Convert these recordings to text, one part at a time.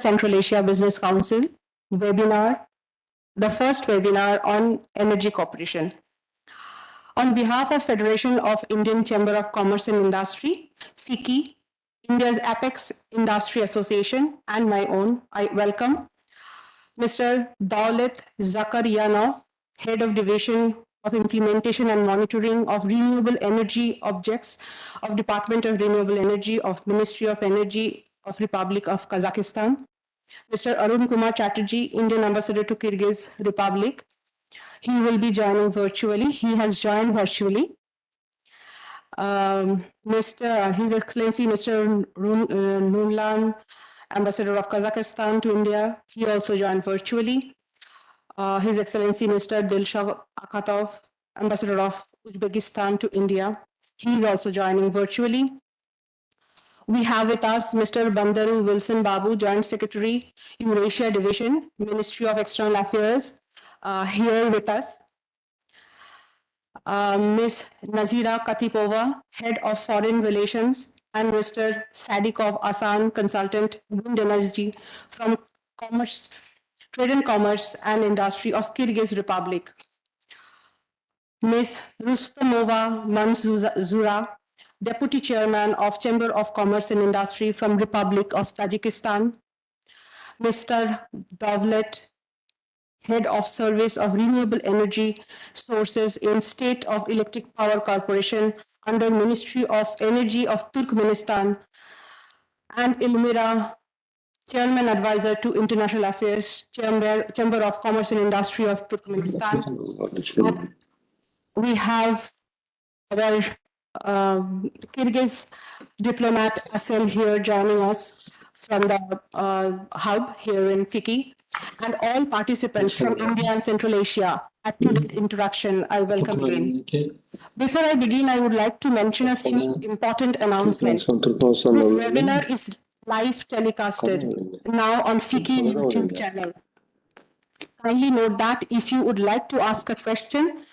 Central Asia Business Council webinar, the first webinar on energy cooperation. On behalf of Federation of Indian Chamber of Commerce and Industry, FICCI, India's Apex Industry Association, and my own, I welcome Mr. Daulat Zakarianov, Head of Division of Implementation and Monitoring of Renewable Energy Objects of Department of Renewable Energy of Ministry of Energy of Republic of Kazakhstan. Mr. Arun Kumar Chatterjee, Indian Ambassador to Kyrgyz Republic. He will be joining virtually. He has joined virtually. His Excellency Mr. Nurlan, Ambassador of Kazakhstan to India. He also joined virtually. His Excellency Mr. Dilshad Akatov, Ambassador of Uzbekistan to India. He is also joining virtually. We have with us Mr. Bandaru Wilson Babu, Joint Secretary, Eurasia Division, Ministry of External Affairs, here with us. Ms. Nazira Katipova, Head of Foreign Relations, and Mr. Sadikov Asan, Consultant, Wind Energy from Trade and Commerce and Industry of Kyrgyz Republic. Ms. Rustamova Manzura, Deputy Chairman of Chamber of Commerce and Industry from Republic of Tajikistan. Mr. Dovlet, Head of Service of Renewable Energy Sources in State of Electric Power Corporation under Ministry of Energy of Turkmenistan, and Ilmira, Chairman Advisor to International Affairs, Chamber of Commerce and Industry of Turkmenistan. We have our Kyrgyz diplomat Asel here joining us from the hub here in FICCI, and all participants from India and Central Asia at today's interaction. I welcome again. Before I begin, I would like to mention a few important announcements. This webinar is live telecasted now on FICCI YouTube channel. Kindly note that if you would like to ask a question,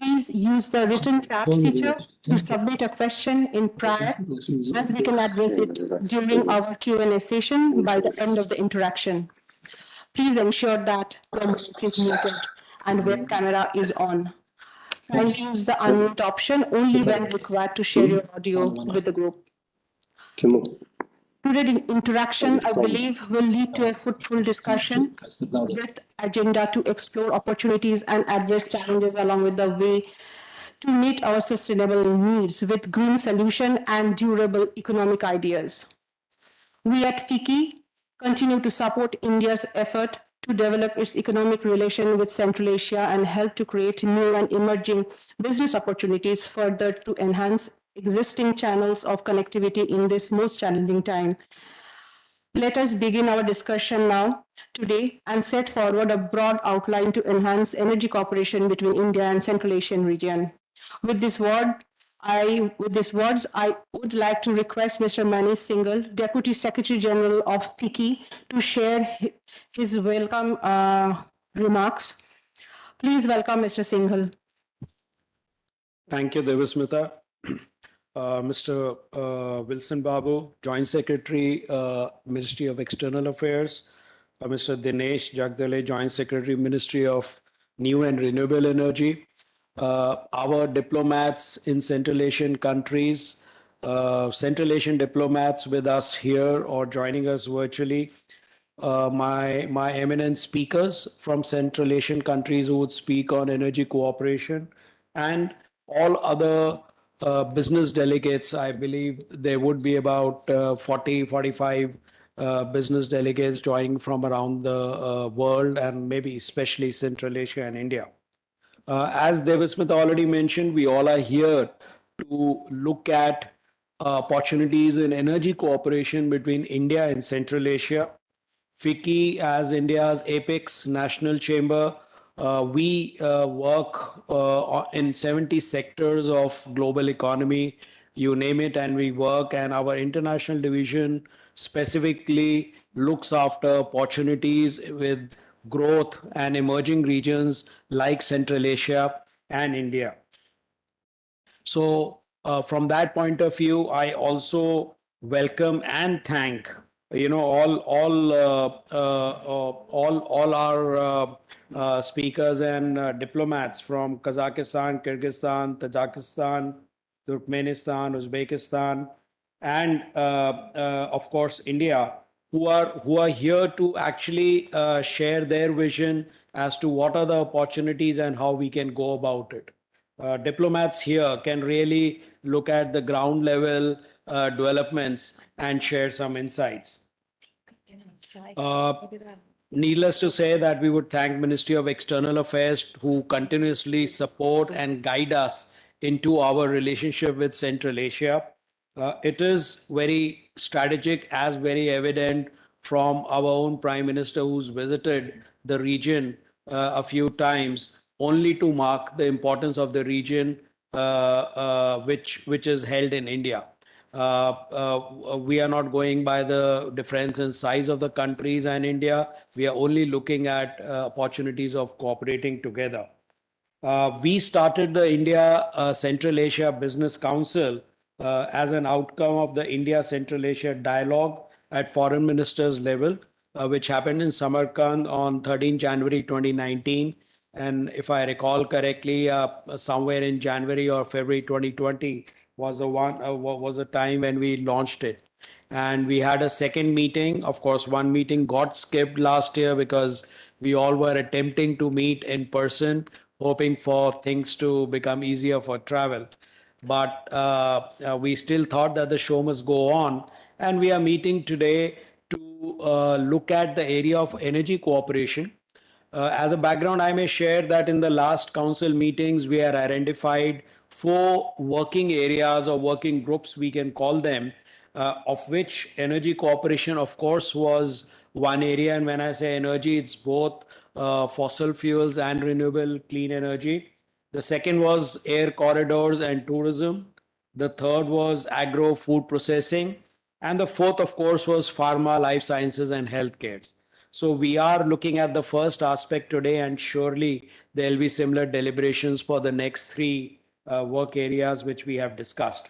please use the written chat feature to submit a question in prior, and we can address it during our Q&A session by the end of the interaction. Please ensure that your mic is muted and web camera is on. Kindly use the unmute option only when required to share your audio with the group. Today's interaction, I believe, will lead to a fruitful discussion with agenda to explore opportunities and address challenges along with the way to meet our sustainable needs with green solution and durable economic ideas. We at FICCI continue to support India's effort to develop its economic relation with Central Asia and help to create new and emerging business opportunities further to enhance existing channels of connectivity in this most challenging time. Let us begin our discussion now today and set forward a broad outline to enhance energy cooperation between India and Central Asian region. With these words, I would like to request Mr. Manish Singhal, Deputy Secretary General of FICCI, to share his welcome remarks. Please welcome Mr. Singhal. Thank you, Devasmita. Mr. Wilson Babu, Joint Secretary, Ministry of External Affairs, Mr. Dinesh Jagdale, Joint Secretary, Ministry of New and Renewable Energy, our diplomats in Central Asian countries, Central Asian diplomats with us here or joining us virtually, my eminent speakers from Central Asian countries who would speak on energy cooperation, and all other business delegates. I believe there would be about 45 business delegates joining from around the world, and maybe especially Central Asia and India. As Devasmita already mentioned, we all are here to look at opportunities in energy cooperation between India and Central Asia. FICCI, as India's apex national chamber, we work in 70 sectors of global economy, you name it, and we work, and our international division specifically looks after opportunities with growth and emerging regions like Central Asia and India. So from that point of view, I also welcome and thank all our speakers and diplomats from Kazakhstan, Kyrgyzstan, Tajikistan, Turkmenistan, Uzbekistan, and of course India, who are here to actually share their vision as to what are the opportunities and how we can go about it. Diplomats here can really look at the ground level developments and share some insights. Uh, Needless to say that we would thank Ministry of External Affairs who continuously support and guide us into our relationship with Central Asia. It is very strategic, as very evident from our own Prime Minister who's visited the region a few times, only to mark the importance of the region which is held in India. We are not going by the difference in size of the countries and India. We are only looking at opportunities of cooperating together. We started the India Central Asia Business Council as an outcome of the India Central Asia dialogue at foreign ministers level, which happened in Samarkand on 13 January 2019. And if I recall correctly, somewhere in January or February 2020 was a time when we launched it. And we had a second meeting. Of course, one meeting got skipped last year because we all were attempting to meet in person, hoping for things to become easier for travel. But we still thought that the show must go on. And we are meeting today to look at the area of energy cooperation. As a background, I may share that in the last council meetings, we have identified 4 working areas or working groups, we can call them, of which energy cooperation, of course, was one area. And when I say energy, it's both fossil fuels and renewable clean energy. The second was air corridors and tourism. The third was agro food processing. And the fourth, of course, was pharma, life sciences, and healthcare. So we are looking at the first aspect today, and surely there'll be similar deliberations for the next 3 work areas which we have discussed.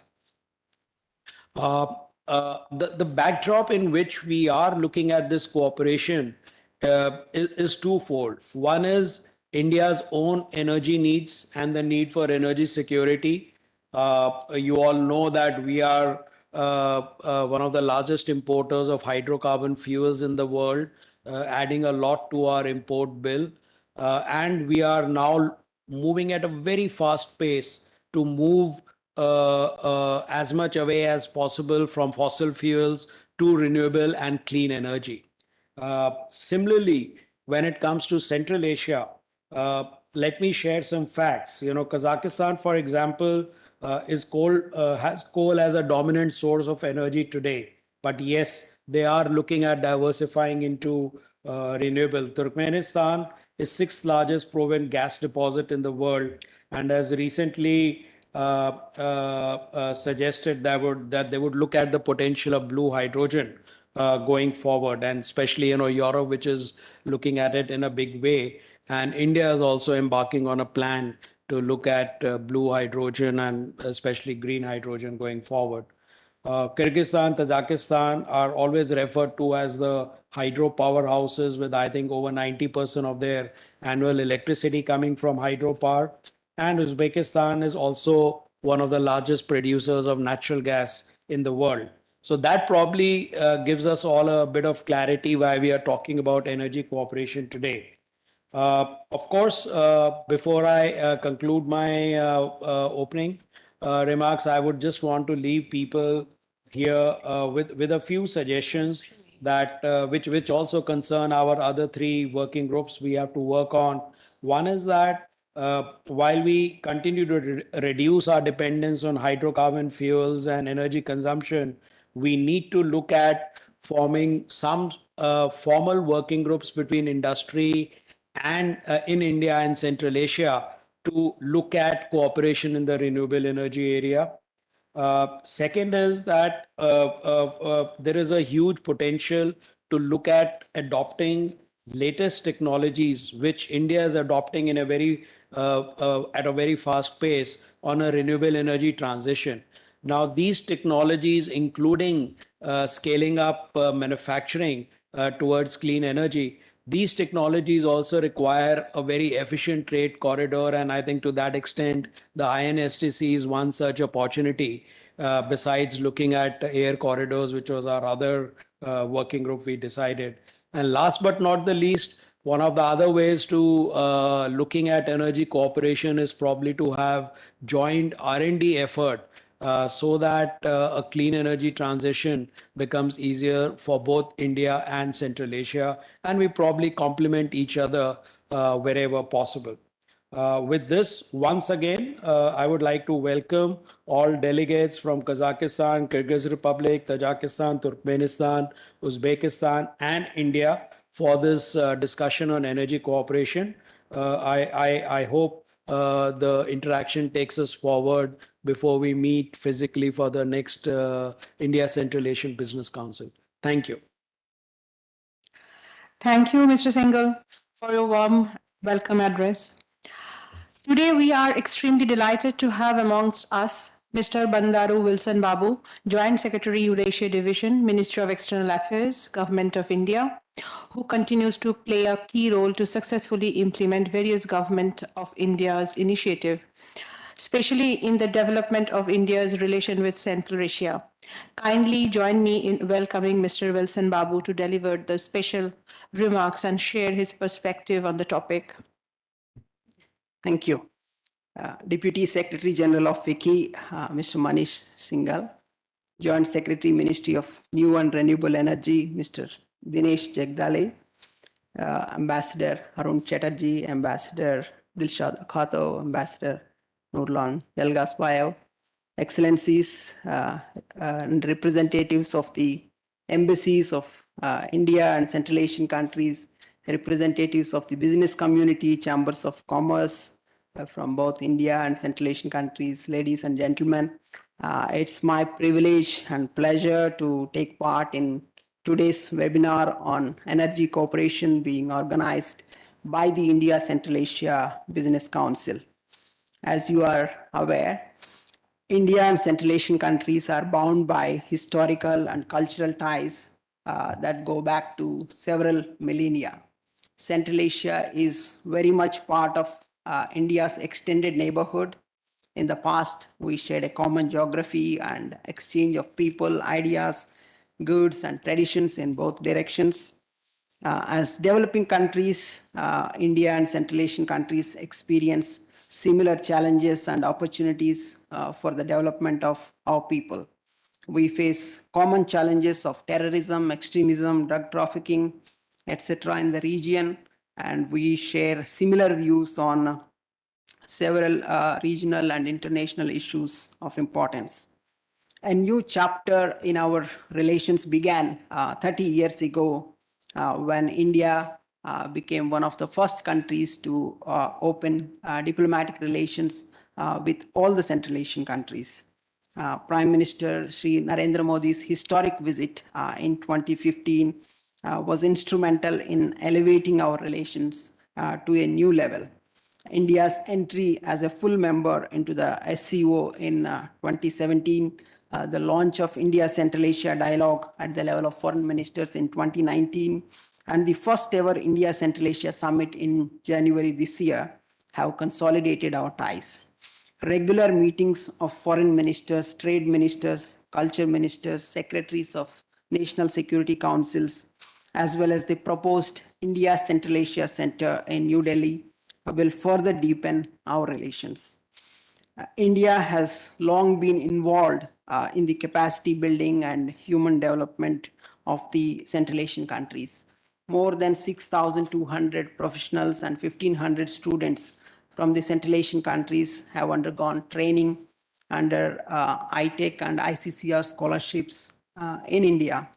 The backdrop in which we are looking at this cooperation is twofold. One is India's own energy needs and the need for energy security. You all know that we are one of the largest importers of hydrocarbon fuels in the world, adding a lot to our import bill. And we are now moving at a very fast pace to move as much away as possible from fossil fuels to renewable and clean energy. Similarly, when it comes to Central Asia, let me share some facts. Kazakhstan, for example, has coal as a dominant source of energy today. But yes, they are looking at diversifying into renewable. Turkmenistan is 6th largest proven gas deposit in the world, and has recently suggested that they would look at the potential of blue hydrogen going forward, and especially Europe, which is looking at it in a big way, and India is also embarking on a plan to look at blue hydrogen and especially green hydrogen going forward. Kyrgyzstan, Tajikistan are always referred to as the hydro powerhouses, with I think over 90% of their annual electricity coming from hydropower. And Uzbekistan is also one of the largest producers of natural gas in the world. So that probably gives us all a bit of clarity why we are talking about energy cooperation today. Of course, before I conclude my opening remarks, I would just want to leave people here with a few suggestions that which also concern our other 3 working groups we have to work on. One is that while we continue to reduce our dependence on hydrocarbon fuels and energy consumption, we need to look at forming some formal working groups between industry and in India and Central Asia to look at cooperation in the renewable energy area. Second is that there is a huge potential to look at adopting latest technologies, which India is adopting in a very at a very fast pace on a renewable energy transition. Now, these technologies, including scaling up manufacturing towards clean energy, these technologies also require a very efficient trade corridor. And I think to that extent, the INSTC is one such opportunity, besides looking at air corridors, which was our other working group we decided. And last but not the least, one of the other ways to looking at energy cooperation is probably to have joint R&D effort so that a clean energy transition becomes easier for both India and Central Asia, and we probably complement each other wherever possible. With this, once again, I would like to welcome all delegates from Kazakhstan, Kyrgyz Republic, Tajikistan, Turkmenistan, Uzbekistan, and India for this discussion on energy cooperation. I hope the interaction takes us forward before we meet physically for the next India Central Asian Business Council. Thank you. Thank you, Mr. Singhal, for your warm welcome address. Today, we are extremely delighted to have amongst us Mr. Bandaru Wilson Babu, Joint Secretary, Eurasia Division, Ministry of External Affairs, Government of India, who continues to play a key role to successfully implement various Government of India's initiative, especially in the development of India's relation with Central Asia. Kindly join me in welcoming Mr. Wilson Babu to deliver the special remarks and share his perspective on the topic. Thank you. Deputy Secretary General of FICCI, Mr. Manish Singhal, Joint Secretary, Ministry of New and Renewable Energy, Mr. Dinesh Jagdale, Ambassador Arun Chatterjee, Ambassador Dilshad Khato, Ambassador Nurlan Yalgasbayev, Excellencies and representatives of the embassies of India and Central Asian countries, representatives of the business community, chambers of commerce from both India and Central Asian countries, ladies and gentlemen. It's my privilege and pleasure to take part in today's webinar on energy cooperation being organized by the India Central Asia Business Council. As you are aware, India and Central Asian countries are bound by historical and cultural ties that go back to several millennia. Central Asia is very much part of India's extended neighborhood. In the past, we shared a common geography and exchange of people, ideas, goods, and traditions in both directions. As developing countries, India and Central Asian countries experience similar challenges and opportunities for the development of our people. We face common challenges of terrorism, extremism, drug trafficking, etc. in the region, and we share similar views on several regional and international issues of importance. A new chapter in our relations began 30 years ago when India became one of the first countries to open diplomatic relations with all the Central Asian countries. Prime Minister Shri Narendra Modi's historic visit in 2015 was instrumental in elevating our relations to a new level. India's entry as a full member into the SCO in 2017, the launch of India-Central Asia dialogue at the level of foreign ministers in 2019, and the first ever India-Central Asia summit in January this year have consolidated our ties. Regular meetings of foreign ministers, trade ministers, culture ministers, secretaries of national security councils, as well as the proposed India Central Asia Center in New Delhi will further deepen our relations. India has long been involved in the capacity building and human development of the Central Asian countries. More than 6,200 professionals and 1,500 students from the Central Asian countries have undergone training under ITEC and ICCR scholarships in India.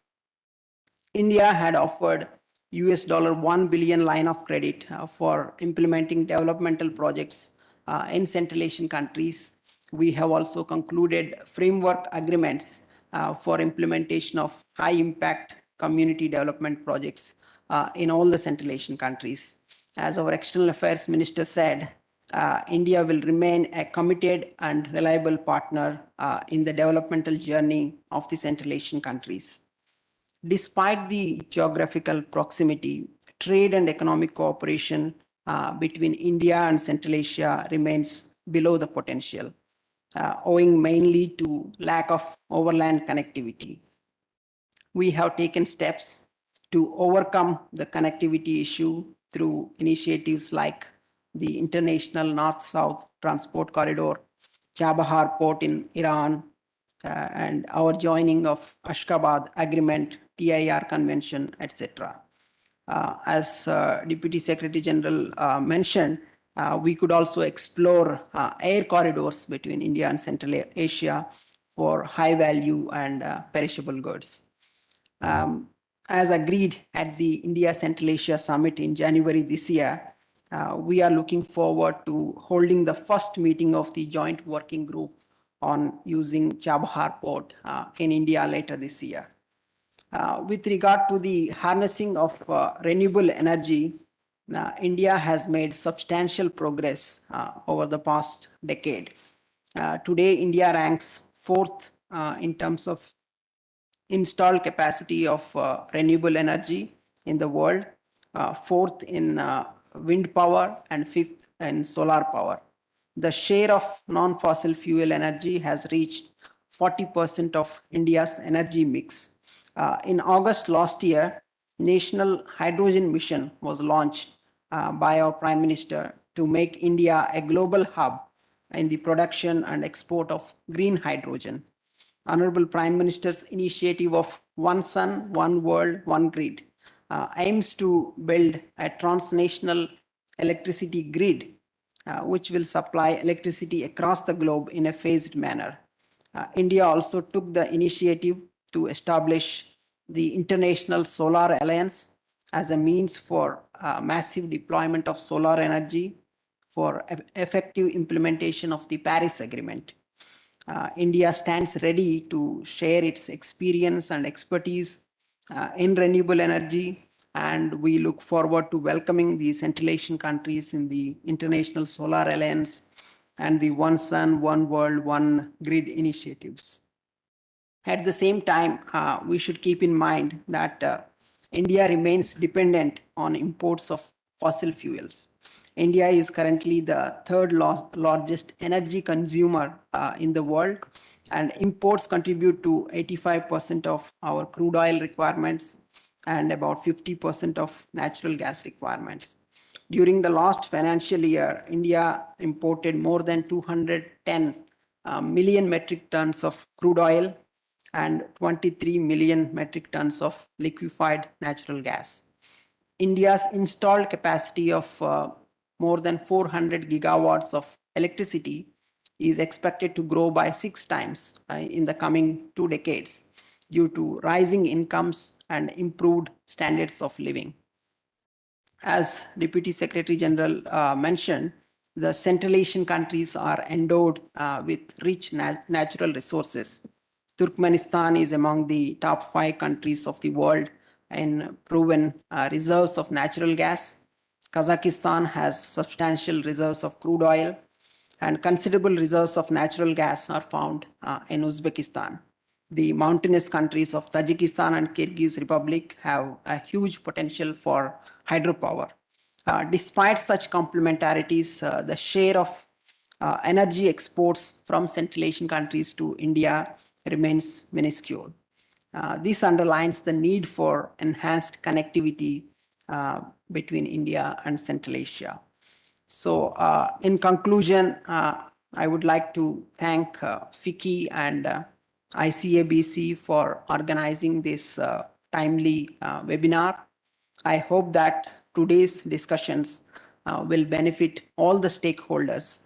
India had offered $1 billion line of credit for implementing developmental projects in Central Asian countries. We have also concluded framework agreements for implementation of high impact community development projects in all the Central Asian countries. As our External Affairs Minister said, India will remain a committed and reliable partner in the developmental journey of the Central Asian countries. Despite the geographical proximity, trade and economic cooperation between India and Central Asia remains below the potential, owing mainly to lack of overland connectivity. We have taken steps to overcome the connectivity issue through initiatives like the International North-South Transport Corridor, Chabahar Port in Iran, and our joining of Ashgabat Agreement, TIR Convention, etc. As Deputy Secretary General mentioned, we could also explore air corridors between India and Central Asia for high value and perishable goods. As agreed at the India Central Asia Summit in January this year, we are looking forward to holding the first meeting of the joint working group on using Chabahar Port in India later this year. With regard to the harnessing of renewable energy, India has made substantial progress over the past decade. Today, India ranks fourth in terms of installed capacity of renewable energy in the world, fourth in wind power, and fifth in solar power. The share of non-fossil fuel energy has reached 40% of India's energy mix. In August last year, National Hydrogen Mission was launched by our Prime Minister to make India a global hub in the production and export of green hydrogen. Honorable Prime Minister's initiative of One Sun, One World, One Grid aims to build a transnational electricity grid which will supply electricity across the globe in a phased manner. India also took the initiative to establish the International Solar Alliance as a means for massive deployment of solar energy for effective implementation of the Paris Agreement. India stands ready to share its experience and expertise in renewable energy, and we look forward to welcoming the Central Asian countries in the International Solar Alliance and the One Sun, One World, One Grid initiatives. At the same time, we should keep in mind that India remains dependent on imports of fossil fuels. India is currently the third largest energy consumer in the world, and imports contribute to 85% of our crude oil requirements and about 50% of natural gas requirements. During the last financial year, India imported more than 210 million metric tons of crude oil and 23 million metric tons of liquefied natural gas. India's installed capacity of more than 400 gigawatts of electricity is expected to grow by 6 times in the coming 2 decades due to rising incomes and improved standards of living. As Deputy Secretary General mentioned, the Central Asian countries are endowed with rich natural resources. Turkmenistan is among the top 5 countries of the world in proven reserves of natural gas. Kazakhstan has substantial reserves of crude oil, and considerable reserves of natural gas are found in Uzbekistan. The mountainous countries of Tajikistan and Kyrgyz Republic have a huge potential for hydropower. Despite such complementarities, the share of energy exports from Central Asian countries to India remains minuscule. This underlines the need for enhanced connectivity between India and Central Asia. So in conclusion, I would like to thank FICCI and ICABC for organizing this timely webinar. I hope that today's discussions will benefit all the stakeholders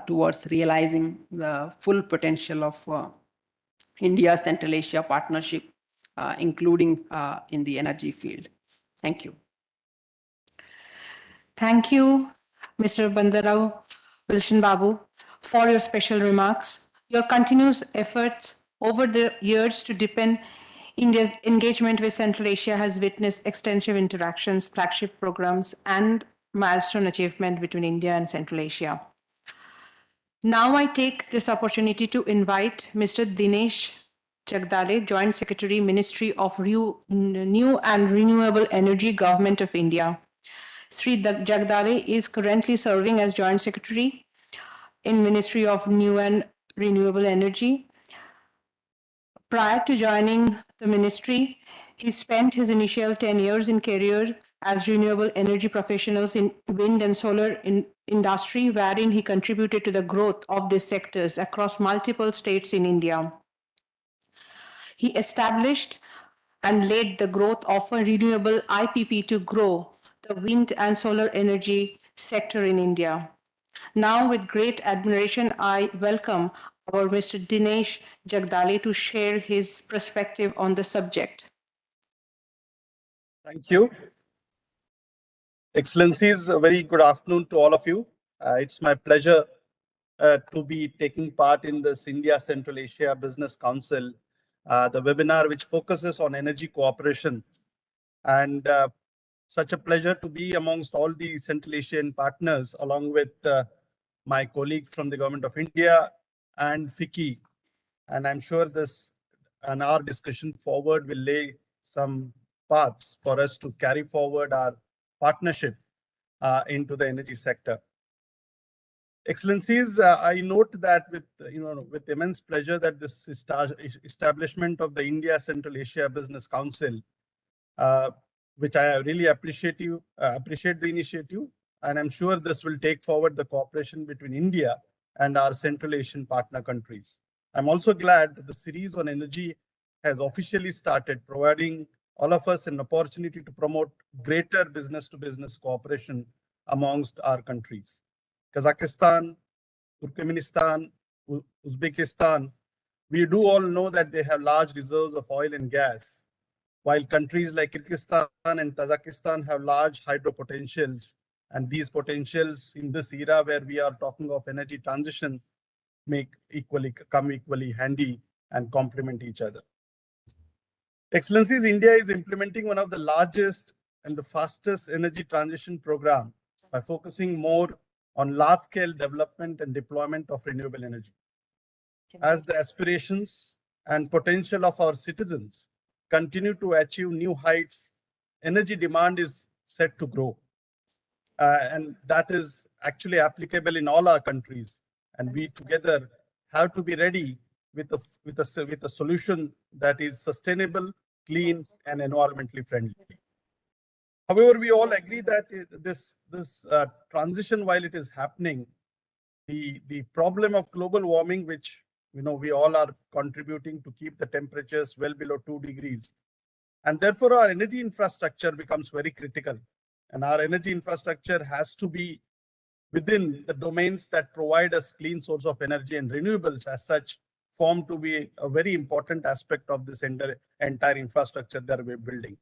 towards realizing the full potential of India Central Asia partnership, including in the energy field. Thank you. Thank you, Mr. Bandarao Wilson Babu, for your special remarks. Your continuous efforts over the years to deepen India's engagement with Central Asia has witnessed extensive interactions, flagship programs, and milestone achievement between India and Central Asia. Now I take this opportunity to invite Mr. Dinesh Jagdale, Joint Secretary, Ministry of New and Renewable Energy, Government of India. Sri Jagdale is currently serving as Joint Secretary in Ministry of New and Renewable Energy. Prior to joining the ministry, he spent his initial 10 years in career as renewable energy professionals in wind and solar industry, wherein he contributed to the growth of these sectors across multiple states in India. He established and led the growth of a renewable IPP to grow the wind and solar energy sector in India. Now, with great admiration, I welcome our Mr. Dinesh Jagdale to share his perspective on the subject. Thank you. Excellencies, a very good afternoon to all of you. It's my pleasure to be taking part in this India Central Asia Business Council, the webinar which focuses on energy cooperation. And such a pleasure to be amongst all the Central Asian partners, along with my colleague from the Government of India and FICCI. And I'm sure this and our discussion forward will lay some paths for us to carry forward our partnership into the energy sector. Excellencies, I note that with immense pleasure that this establishment of the India Central Asia Business Council, which I really appreciate the initiative, and I'm sure this will take forward the cooperation between India and our Central Asian partner countries. I'm also glad that the series on energy has officially started, providing all of us an opportunity to promote greater business-to-business cooperation amongst our countries. Kazakhstan, Turkmenistan, Uzbekistan, we do all know that they have large reserves of oil and gas, while countries like Kyrgyzstan and Tajikistan have large hydro potentials. And these potentials in this era where we are talking of energy transition come equally handy and complement each other. Excellencies, India is implementing one of the largest and the fastest energy transition program by focusing more on large-scale development and deployment of renewable energy. As the aspirations and potential of our citizens continue to achieve new heights, energy demand is set to grow. And that is actually applicable in all our countries. And we together have to be ready with a solution that is sustainable, clean, and environmentally friendly. However, we all agree that this transition, while it is happening, the problem of global warming, which we all are contributing to keep the temperatures well below 2 degrees, and therefore our energy infrastructure becomes very critical. And our energy infrastructure has to be within the domains that provide us clean source of energy, and renewables as such form to be a very important aspect of this entire infrastructure that we're building.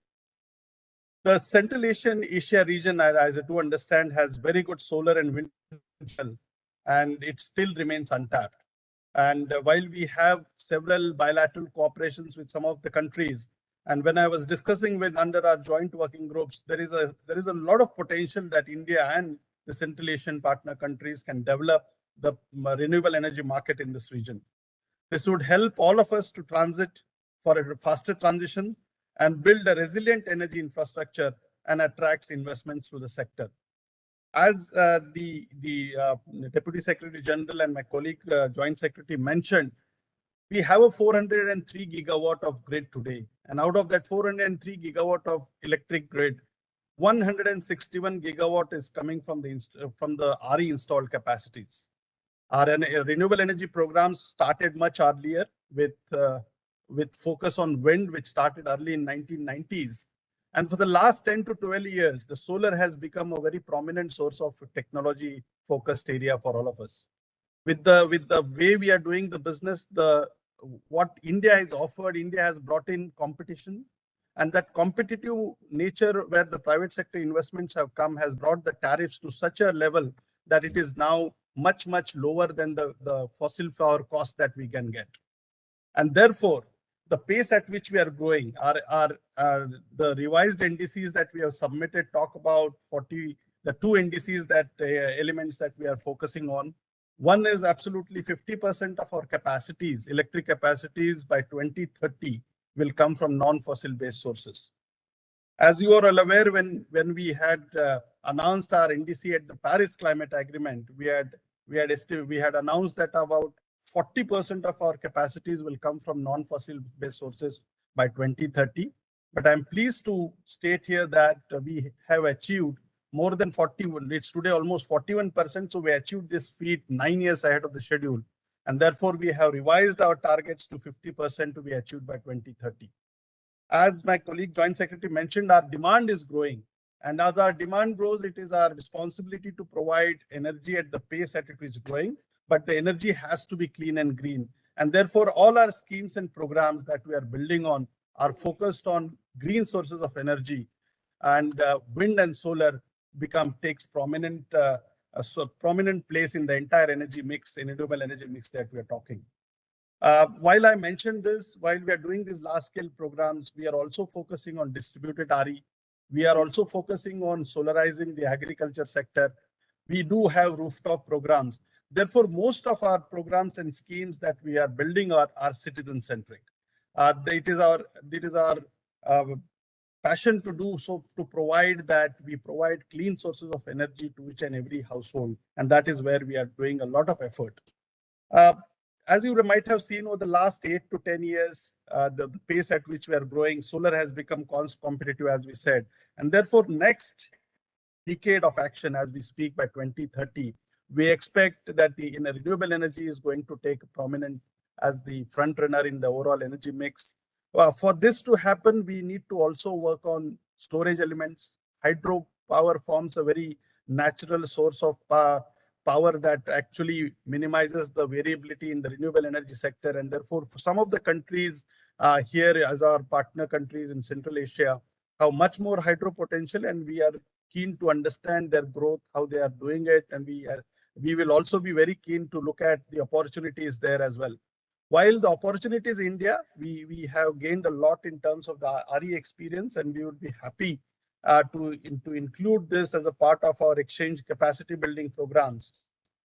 The Central Asia region, as I do understand, has very good solar and wind potential, and it still remains untapped. And while we have several bilateral cooperations with some of the countries, and when I was discussing with under our joint working groups, there is a lot of potential that India and the Central Asian partner countries can develop the renewable energy market in this region. This would help all of us to transit for a faster transition and build a resilient energy infrastructure and attracts investments to the sector. As the Deputy Secretary General and my colleague Joint Secretary mentioned, we have a 403 gigawatt of grid today. And out of that 403 gigawatt of electric grid, 161 gigawatt is coming from the RE installed capacities. Our renewable energy programs started much earlier with focus on wind, which started early in 1990s. And for the last 10 to 12 years, the solar has become a very prominent source of technology focused area for all of us. With the way we are doing the business, what India has offered, India has brought in competition, and that competitive nature where the private sector investments have come has brought the tariffs to such a level that it is now much lower than the fossil power cost that we can get. And therefore, the pace at which we are growing, the revised NDCs that we have submitted talk about 40 the two indices that elements that we are focusing on. One is absolutely 50% of our capacities, electric capacities by 2030 will come from non-fossil based sources. As you are all aware, when we had announced our NDC at the Paris Climate Agreement, we had announced that about 40% of our capacities will come from non-fossil based sources by 2030. But I'm pleased to state here that we have achieved more than 41. It's today almost 41%. So we achieved this feat 9 years ahead of the schedule. And therefore, we have revised our targets to 50% to be achieved by 2030. As my colleague Joint Secretary mentioned, our demand is growing. And as our demand grows, it is our responsibility to provide energy at the pace at which it is growing. But the energy has to be clean and green. And therefore, all our schemes and programs that we are building on are focused on green sources of energy. And wind and solar takes prominent place in the entire energy mix, renewable energy mix that we are talking. While I mentioned this, while we are doing these large-scale programs, we are also focusing on distributed RE. We are also focusing on solarizing the agriculture sector. We do have rooftop programs. Therefore, most of our programs and schemes that we are building are citizen-centric. It is our passion to do so, to provide clean sources of energy to each and every household. And that is where we are doing a lot of effort. As you might have seen over the last 8 to 10 years, the pace at which we are growing, solar has become cost competitive, as we said. And therefore, next decade of action as we speak by 2030, we expect that the renewable energy is going to take prominent as the front runner in the overall energy mix. For this to happen, we need to also work on storage elements. Hydro power forms a very natural source of power that actually minimizes the variability in the renewable energy sector. And therefore, for some of the countries here as our partner countries in Central Asia have much more hydro potential, and we are keen to understand their growth, how they are doing it. And we will also be very keen to look at the opportunities there as well. While the opportunities in India, we have gained a lot in terms of the RE experience, and we would be happy to include this as a part of our exchange capacity building programs.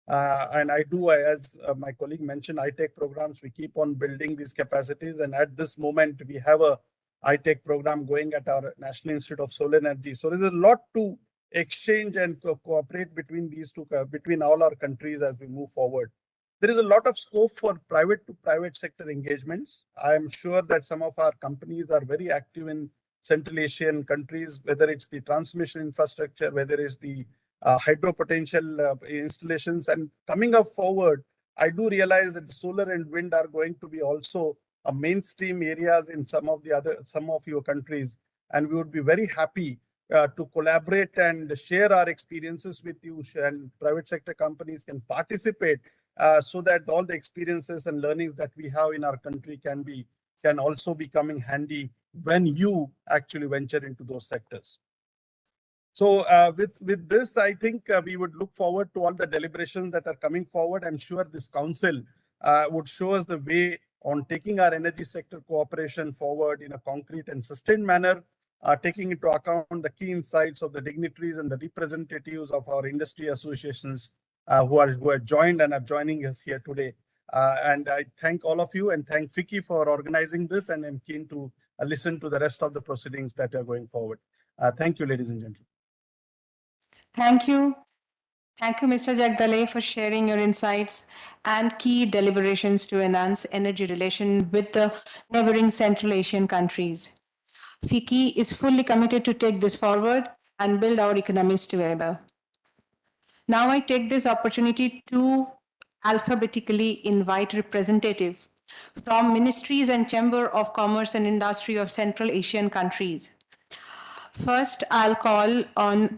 And I do, as my colleague mentioned, ITEC programs, we keep on building these capacities. And at this moment, we have a ITEC program going at our National Institute of Solar Energy. So there's a lot to exchange and cooperate between these two, between all our countries as we move forward. There is a lot of scope for private to private sector engagements. I am sure that some of our companies are very active in Central Asian countries, whether it's the transmission infrastructure, whether it's the hydro potential installations. And coming up forward, I do realize that solar and wind are going to be also a mainstream areas in some of your countries. And we would be very happy to collaborate and share our experiences with you, and private sector companies can participate so that all the experiences and learnings that we have in our country can also be coming handy when you actually venture into those sectors. So with this, I think we would look forward to all the deliberations that are coming forward. I'm sure this council would show us the way on taking our energy sector cooperation forward in a concrete and sustained manner, taking into account the key insights of the dignitaries and the representatives of our industry associations who are joined and are joining us here today. And I thank all of you and thank FICCI for organizing this, and I'm keen to listen to the rest of the proceedings that are going forward. Thank you, ladies and gentlemen. Thank you. Thank you, Mr. Jagdale, for sharing your insights and key deliberations to enhance energy relation with the neighboring Central Asian countries. FICCI is fully committed to take this forward and build our economies together. Now I take this opportunity to alphabetically invite representatives from ministries and Chamber of Commerce and Industry of Central Asian countries. First, I'll call on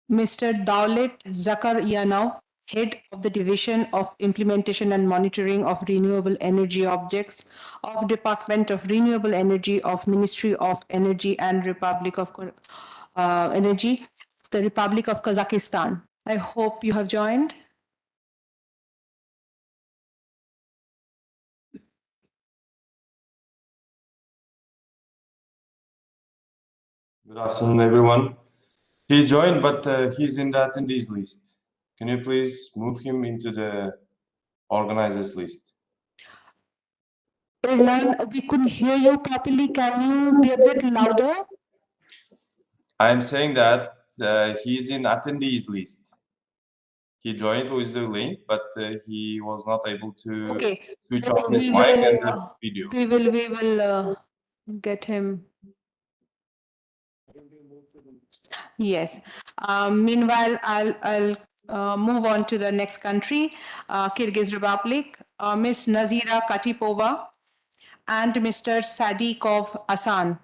Mr. Dawlet Zakarianov, Head of the Division of Implementation and Monitoring of Renewable Energy Objects of Department of Renewable Energy of Ministry of Energy and Republic of Energy, the Republic of Kazakhstan. I hope you have joined. Good afternoon, everyone. He joined, but he's in the attendees list. Can you please move him into the organizers list? Irlan, we couldn't hear you properly. Can you be a bit louder? I'm saying that he's in attendees list. He joined with the link, but he was not able to switch on his mic and the video. We will get him. Yes. Meanwhile, I'll move on to the next country, Kyrgyz Republic, Ms. Nazira Katipova and Mr. Sadikov Asan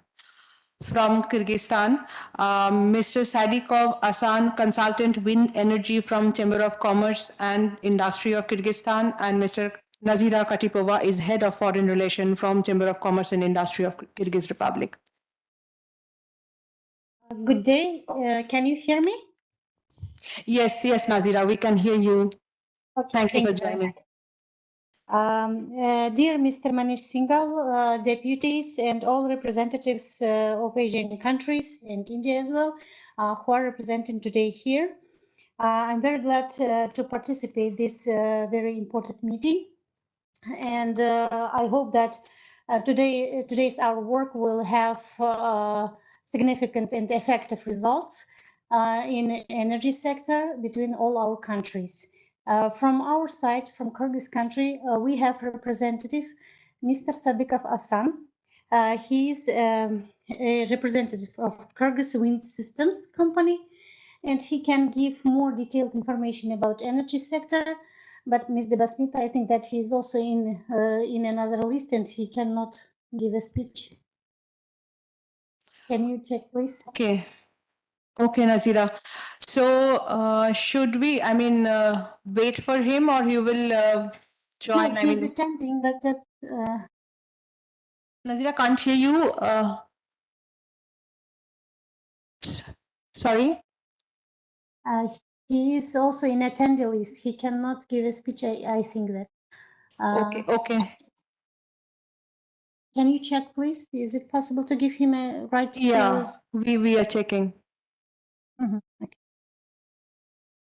from Kyrgyzstan. Mr. Sadikov Asan, consultant wind energy from Chamber of Commerce and Industry of Kyrgyzstan, and Mr. Nazira Katipova is head of foreign relations from Chamber of Commerce and Industry of Kyrgyz Republic. Good day. Can you hear me? Yes, Nazira, we can hear you. Okay, Thank you for joining. Dear Mr. Manish Singhal, deputies and all representatives of Asian countries and India as well, who are representing today here. I'm very glad to participate this very important meeting. And I hope that today's our work will have significant and effective results in energy sector between all our countries. From our side, from Kyrgyz country, we have representative Mr. Sadikov Asan. He is a representative of Kyrgyz Wind Systems Company, and he can give more detailed information about energy sector. But Ms. Debasmita, I think that he is also in another list and he cannot give a speech. Can you check, please? Okay, Nazira. So should we, wait for him or he will join? No, he's attending, but just... Nazira, can't hear you. Sorry? He is also in attendee list. He cannot give a speech, I think that. Okay. Can you check, please? Is it possible to give him a right Yeah, we are checking. Okay.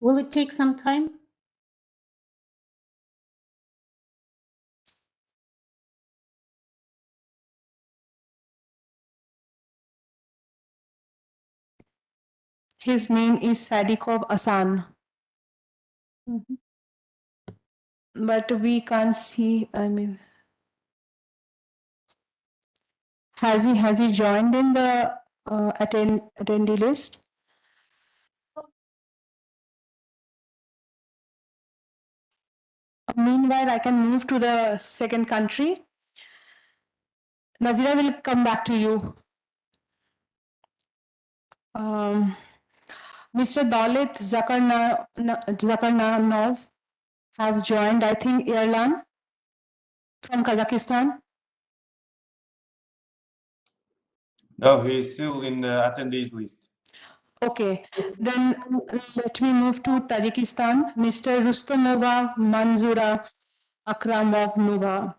Will it take some time? His name is Sadikov Asan. But we can't see, has he joined in the attendee list? Meanwhile, I can move to the second country. Nazira will come back to you. Mr. Dalit Zakarnanov has joined, I think, Irlan from Kazakhstan. No, he's still in the attendees list. Okay, then let me move to Tajikistan. Mr. Rustomova Manzura Akramovna,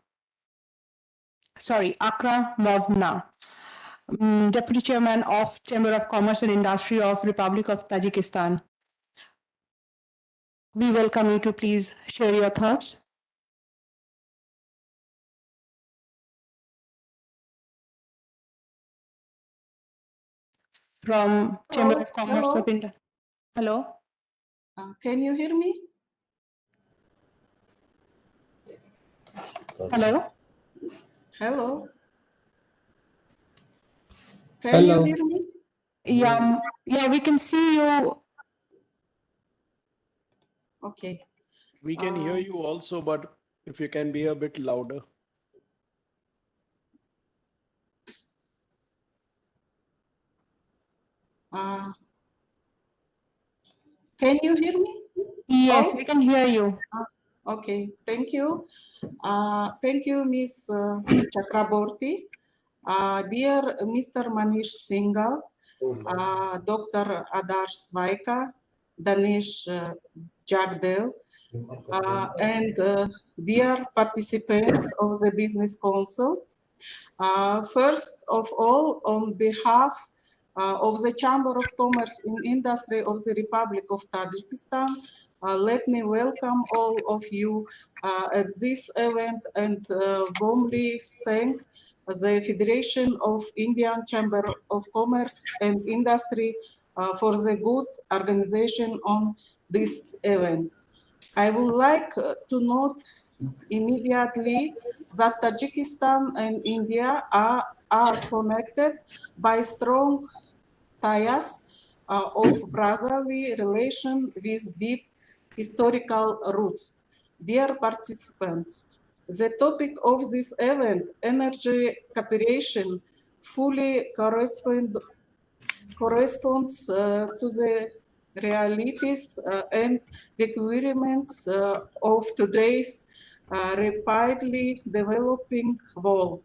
Deputy Chairman of Chamber of Commerce and Industry of Republic of Tajikistan. We welcome you to please share your thoughts. From Chamber of Commerce of India. Hello? Can you hear me? Hello? Hello? Can you hear me? Yeah, we can see you. Okay. We can hear you also, but if you can be a bit louder. Can you hear me? Yes, we can hear you. Okay, thank you. Thank you, Ms. Chakraborty. Dear Mr. Manish Singhal, Dr. Adarsh Svaika, Danesh Jagdel, and dear participants of the Business Council. First of all, on behalf of the Chamber of Commerce and Industry of the Republic of Tajikistan. Let me welcome all of you at this event and warmly thank the Federation of Indian Chamber of Commerce and Industry for the good organization on this event. I would like to note immediately that Tajikistan and India are connected by strong ties of brotherly relation with deep historical roots. Dear participants, the topic of this event, energy cooperation, fully corresponds to the realities and requirements of today's rapidly developing world.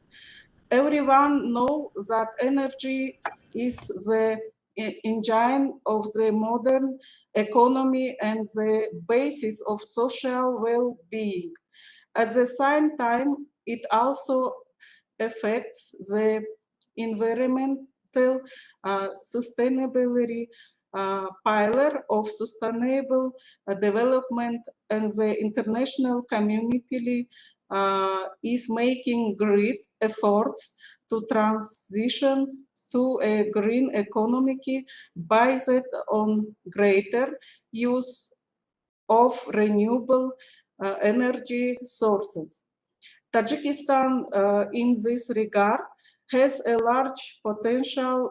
Everyone knows that energy is the engine of the modern economy and the basis of social well-being. At the same time, it also affects the environmental sustainability pillar of sustainable development, and the international community is making great efforts to transition to a green economy based on greater use of renewable energy sources. Tajikistan, in this regard, has a large potential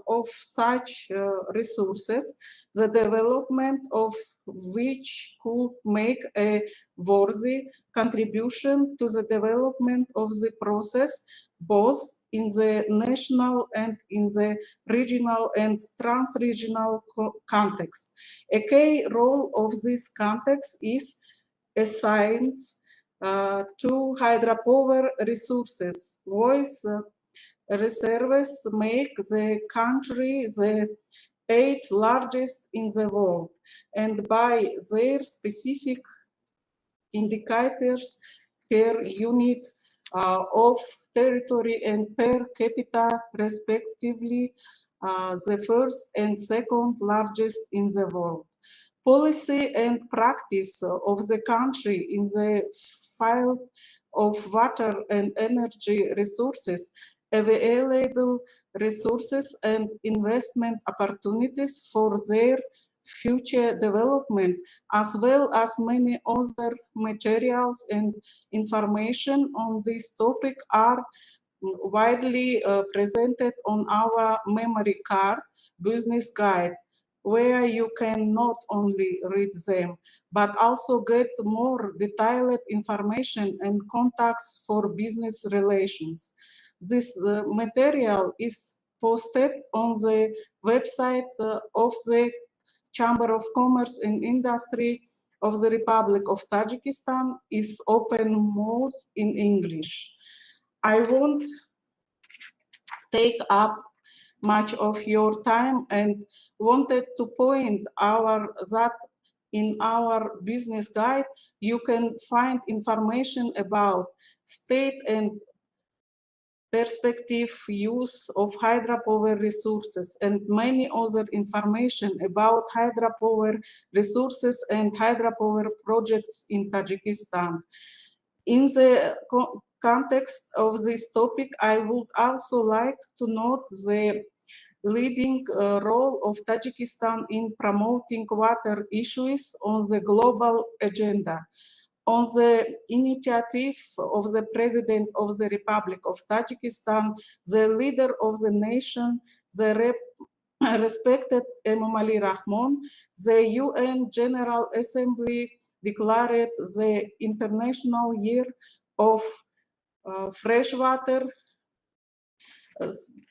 of such resources, the development of which could make a worthy contribution to the development of the process, both in the national and in the regional and trans-regional context. A key role of this context is assigned to hydropower resources. Voice reserves make the country the 8th largest in the world, and by their specific indicators per unit of territory and per capita respectively, the first and second largest in the world. Policy and practice of the country in the field of water and energy resources, available resources and investment opportunities for their future development, as well as many other materials and information on this topic are widely presented on our memory card, business guide, where you can not only read them, but also get more detailed information and contacts for business relations. This material is posted on the website of the Chamber of Commerce and Industry of the Republic of Tajikistan, is open mode in English. I won't take up much of your time and wanted to point out that in our business guide, you can find information about state and perspective use of hydropower resources and many other information about hydropower resources and hydropower projects in Tajikistan. In the context of this topic, I would also like to note the leading role of Tajikistan in promoting water issues on the global agenda. On the initiative of the President of the Republic of Tajikistan, the leader of the nation, the respected Emomali Rahmon, the UN General Assembly declared the International Year of Freshwater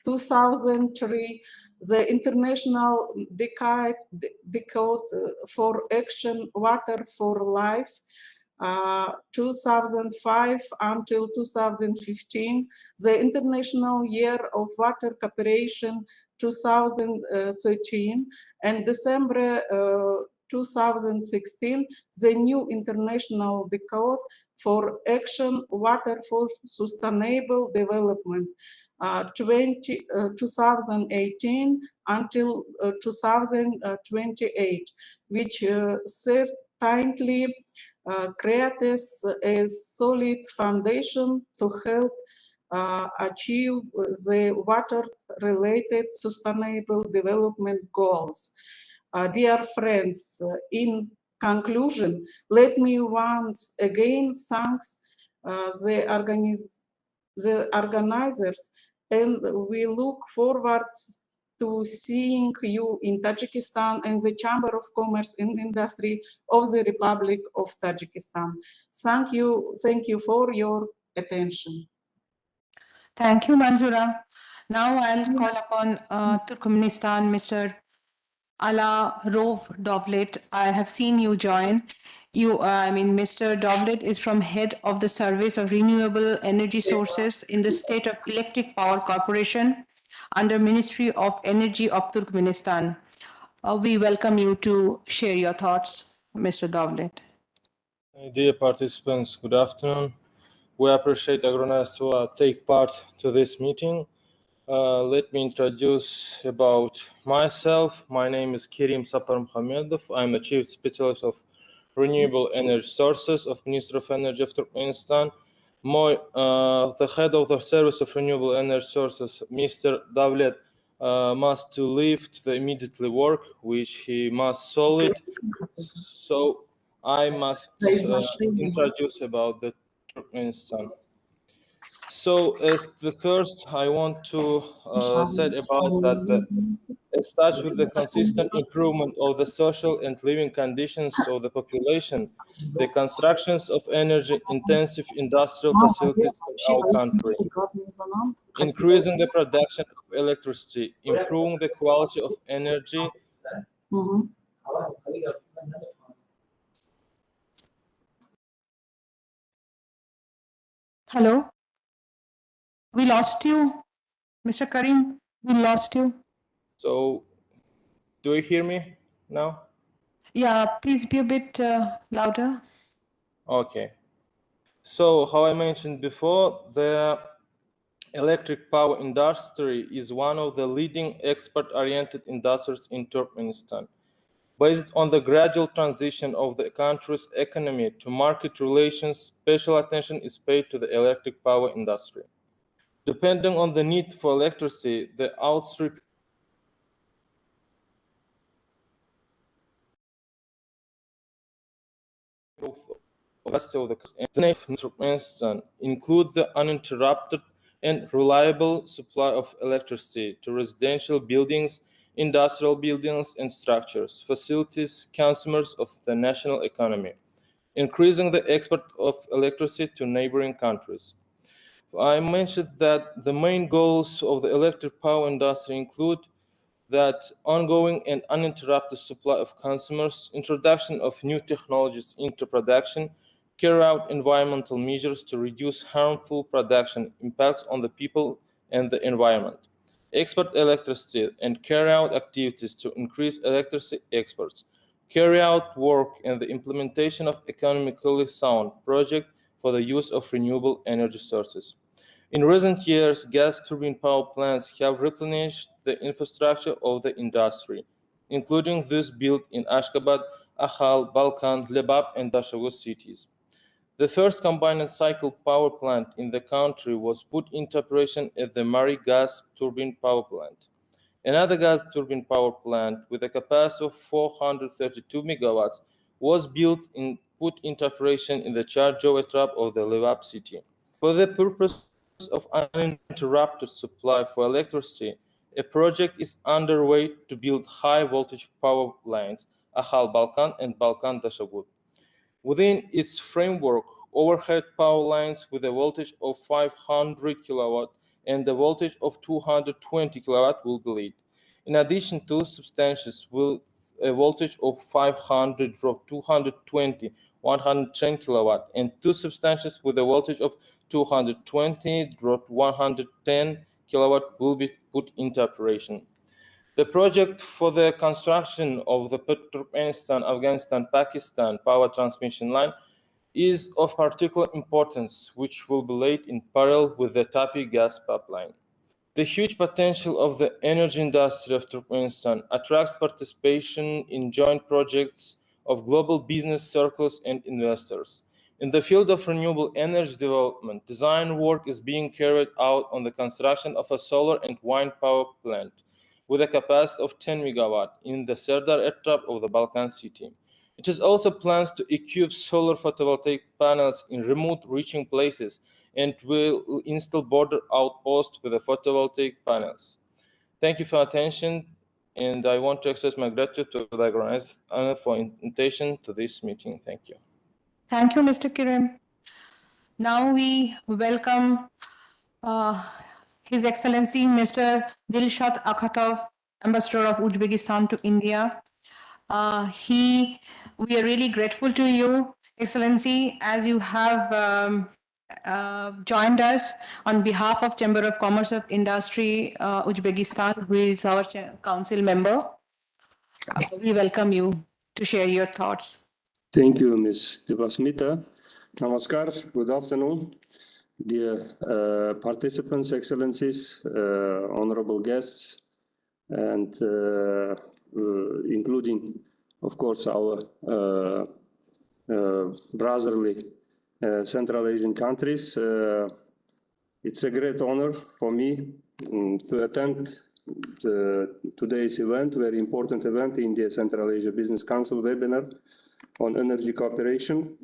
2003, the International Decade for Action Water for Life 2005 until 2015, the International Year of Water Cooperation 2013, and December 2016, the new International Decade for Action Water for Sustainable Development 2018 until 2028, which certainly creates a solid foundation to help achieve the water-related sustainable development goals. Dear friends, in conclusion, let me once again thank the organizers, and we look forward to seeing you in Tajikistan and the Chamber of Commerce and Industry of the Republic of Tajikistan. Thank you for your attention. Thank you, Manzoora. Now I'll call upon Turkmenistan, Mr. Ala Rov Dovlet. I have seen you join. Mr. Dovlet is from head of the Service of Renewable Energy Sources in the State of Electric Power Corporation under Ministry of Energy of Turkmenistan. We welcome you to share your thoughts, Mr. Dovlet. Dear participants, good afternoon. We appreciate Agronas to take part to this meeting. Let me introduce about myself. My name is Kerim Sapar Muhamedov. I'm the Chief Specialist of Renewable Energy Sources of Ministry of Energy of Turkmenistan. The head of the Service of Renewable Energy Sources, Mr. Davlet, must to leave to immediately work, which he must solve it. So I must introduce about the Turkmenistan. So as the first, I want to say about that as such with the consistent improvement of the social and living conditions of the population, the constructions of energy-intensive industrial facilities in our country, increasing the production of electricity, improving the quality of energy. Hello? We lost you, Mr. Karim. We lost you. So, do you hear me now? Yeah, please be a bit louder. Okay. So, how I mentioned before, the electric power industry is one of the leading export-oriented industries in Turkmenistan. Based on the gradual transition of the country's economy to market relations, special attention is paid to the electric power industry. Depending on the need for electricity, the outstream growth of the Turkmenistan include the uninterrupted and reliable supply of electricity to residential buildings, industrial buildings and structures, facilities, consumers of the national economy, increasing the export of electricity to neighboring countries. I mentioned that the main goals of the electric power industry include that ongoing and uninterrupted supply of consumers, introduction of new technologies into production, carry out environmental measures to reduce harmful production impacts on the people and the environment, export electricity and carry out activities to increase electricity exports, carry out work and the implementation of economically sound projects for the use of renewable energy sources. In recent years, gas turbine power plants have replenished the infrastructure of the industry, including those built in Ashgabat, Akhal, Balkan, Lebap, and Dashavuz cities. The first combined cycle power plant in the country was put into operation at the Mari gas turbine power plant. Another gas turbine power plant with a capacity of 432 megawatts was built and put into operation in the Charjo trap of the Lebap city. For the purpose of uninterrupted supply for electricity, a project is underway to build high voltage power lines, Akhal Balkan and Balkan Dashavut. Within its framework, overhead power lines with a voltage of 500 kilowatt and a voltage of 220 kilowatt will be laid. In addition, two substations with a voltage of 500 drop 220 110 kilowatt and two substations with a voltage of 220 drop 110 kilowatt will be put into operation. The project for the construction of the Turkmenistan, Afghanistan, Pakistan power transmission line is of particular importance, which will be laid in parallel with the Tapi gas pipeline. The huge potential of the energy industry of Turkmenistan attracts participation in joint projects of global business circles and investors. In the field of renewable energy development, design work is being carried out on the construction of a solar and wind power plant with a capacity of 10 megawatt in the Serdar Ertrap of the Balkan city. It is also plans to equip solar photovoltaic panels in remote reaching places and will install border outposts with the photovoltaic panels. Thank you for your attention, and I want to express my gratitude to the organizer for invitation to this meeting. Thank you. Thank you, Mr. Kirim. Now we welcome His Excellency Mr. Dilshad Akhatov, Ambassador of Uzbekistan to India. We are really grateful to you, Excellency, as you have joined us on behalf of Chamber of Commerce of Industry, Uzbekistan, who is our council member. We welcome you to share your thoughts. Thank you, Ms. Devasmita. Namaskar, good afternoon, dear participants, excellencies, honorable guests, and including, of course, our brotherly Central Asian countries. It's a great honor for me to attend today's event, very important event in the Central Asia Business Council webinar on energy cooperation.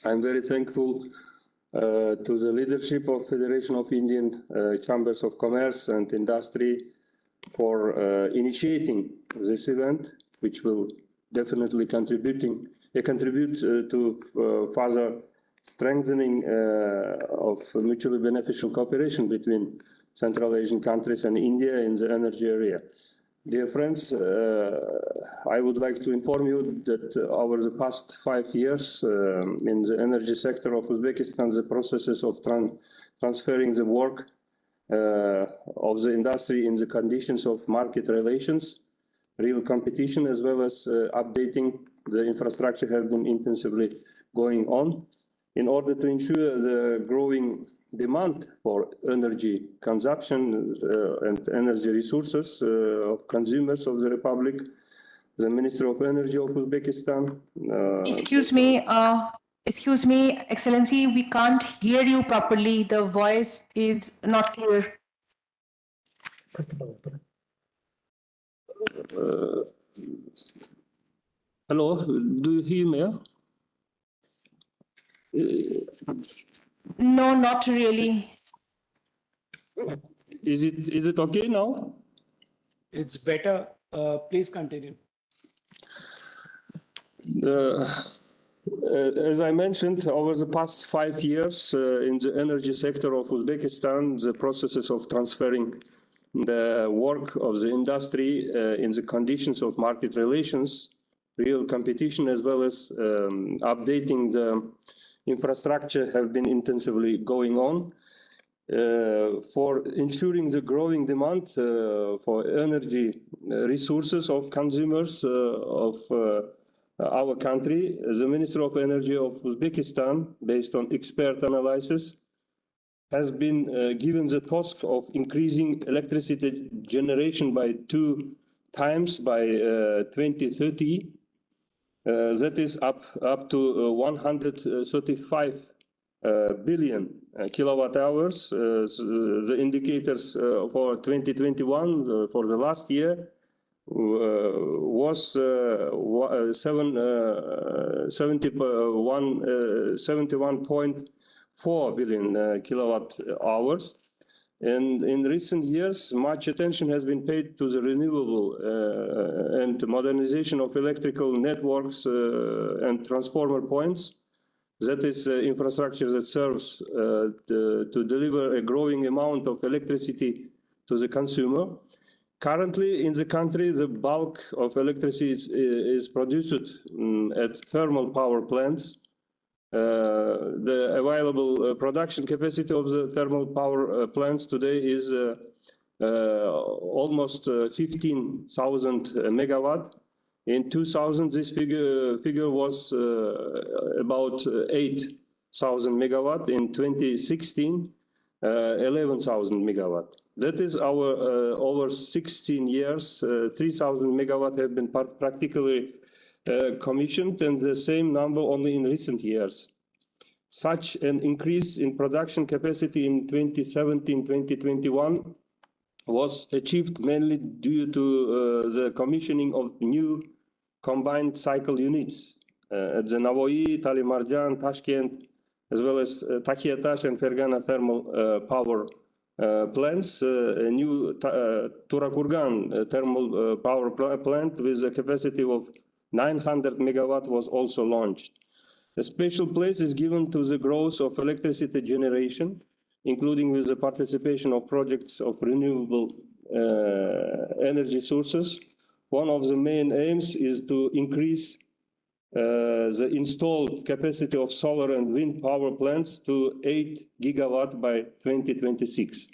I'm very thankful to the leadership of Federation of Indian Chambers of Commerce and Industry for initiating this event, which will definitely contribute to further strengthening of mutually beneficial cooperation between Central Asian countries and India in the energy area. Dear friends, I would like to inform you that over the past 5 years in the energy sector of Uzbekistan, the processes of transferring the work of the industry in the conditions of market relations, real competition, as well as updating the infrastructure have been intensively going on in order to ensure the growing demand for energy consumption and energy resources of consumers of the Republic. The Minister of Energy of Uzbekistan. Excuse me, Excellency, we can't hear you properly. The voice is not clear. Hello, do you hear me? No, not really. Is it okay now? It's better. Please continue. As I mentioned, over the past 5 years in the energy sector of Uzbekistan, the processes of transferring the work of the industry in the conditions of market relations, real competition, as well as updating the infrastructure have been intensively going on for ensuring the growing demand for energy resources of consumers of our country. The Minister of Energy of Uzbekistan, based on expert analysis, has been given the task of increasing electricity generation by 2 times by 2030. That is up to 135 billion kilowatt hours. The indicators for 2021 for the last year was 71.4 billion kilowatt hours. And in recent years, much attention has been paid to the renewable and modernization of electrical networks and transformer points. That is infrastructure that serves to deliver a growing amount of electricity to the consumer. Currently in the country, the bulk of electricity is produced at thermal power plants. The available production capacity of the thermal power plants today is almost 15,000 megawatt. In 2000, this figure was about 8,000 megawatt. In 2016, 11,000 megawatt. That is our over 16 years, 3,000 megawatt have been practically commissioned, and the same number only in recent years. Such an increase in production capacity in 2017-2021 was achieved mainly due to the commissioning of new combined cycle units at the Navoi, Talimarjan, Tashkent, as well as Tachiatash and Fergana thermal power plants. A new Turakurgan thermal power plant with a capacity of 900 megawatt was also launched. A special place is given to the growth of electricity generation, including with the participation of projects of renewable energy sources. One of the main aims is to increase the installed capacity of solar and wind power plants to 8 gigawatt by 2026.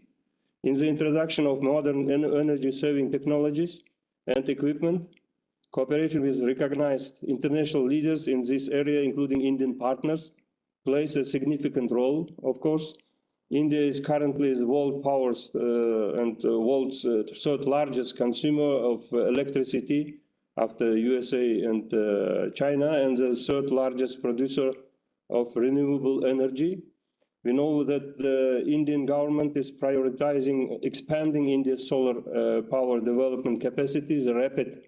In the introduction of modern energy-saving technologies and equipment, cooperation with recognized international leaders in this area, including Indian partners, plays a significant role, of course. India is currently the world powers and world's third largest consumer of electricity after USA and China, and the third largest producer of renewable energy. We know that the Indian government is prioritizing expanding India's solar power development capacities, a rapid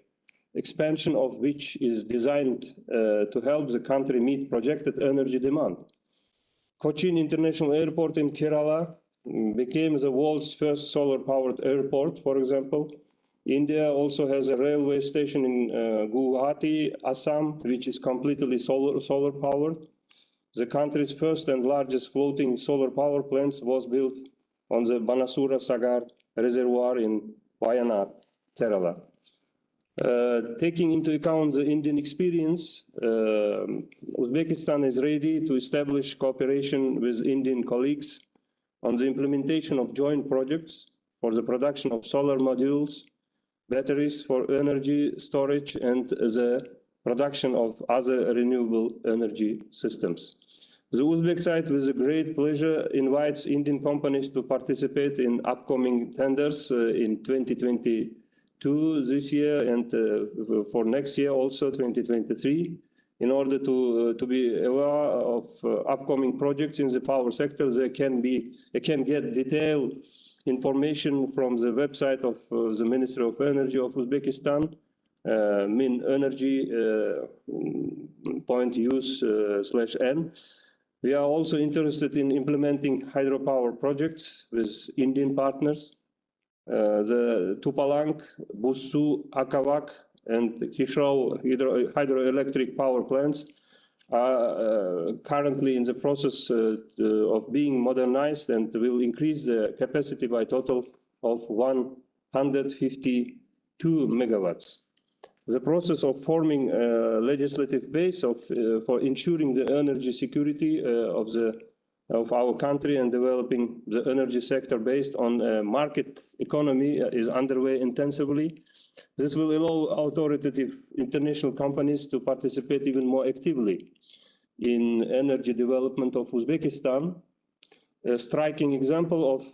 expansion of which is designed to help the country meet projected energy demand. Cochin International Airport in Kerala became the world's first solar-powered airport, for example. India also has a railway station in Guwahati, Assam, which is completely solar-powered. The country's first and largest floating solar power plant was built on the Banasura Sagar reservoir in Wayanad, Kerala. Taking into account the Indian experience, Uzbekistan is ready to establish cooperation with Indian colleagues on the implementation of joint projects for the production of solar modules, batteries for energy storage, and the production of other renewable energy systems. The Uzbek side, with a great pleasure, invites Indian companies to participate in upcoming tenders in 2022 this year and for next year also 2023. In order to be aware of upcoming projects in the power sector, they can get detailed information from the website of the Ministry of Energy of Uzbekistan, minenergy.use/n. We are also interested in implementing hydropower projects with Indian partners. The Tupalang, Busu, Akavak, and Kishrau hydroelectric power plants are currently in the process of being modernized and will increase the capacity by a total of 152 megawatts. The process of forming a legislative base for ensuring the energy security of our country and developing the energy sector based on a market economy is underway intensively. This will allow authoritative international companies to participate even more actively in energy development of Uzbekistan. A striking example of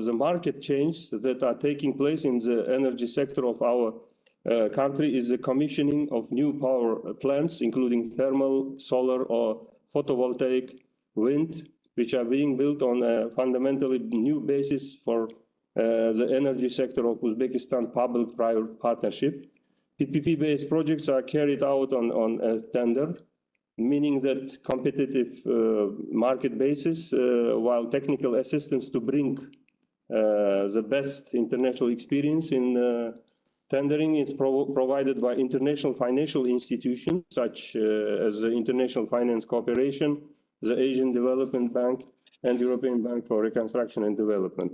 the market change that are taking place in the energy sector of our country is the commissioning of new power plants, including thermal, solar, or photovoltaic, wind, which are being built on a fundamentally new basis for the energy sector of Uzbekistan public-private partnership. PPP-based projects are carried out on a tender, meaning that competitive market basis, while technical assistance to bring the best international experience in tendering is provided by international financial institutions such as the International Finance Corporation, the Asian Development Bank, and European Bank for Reconstruction and Development.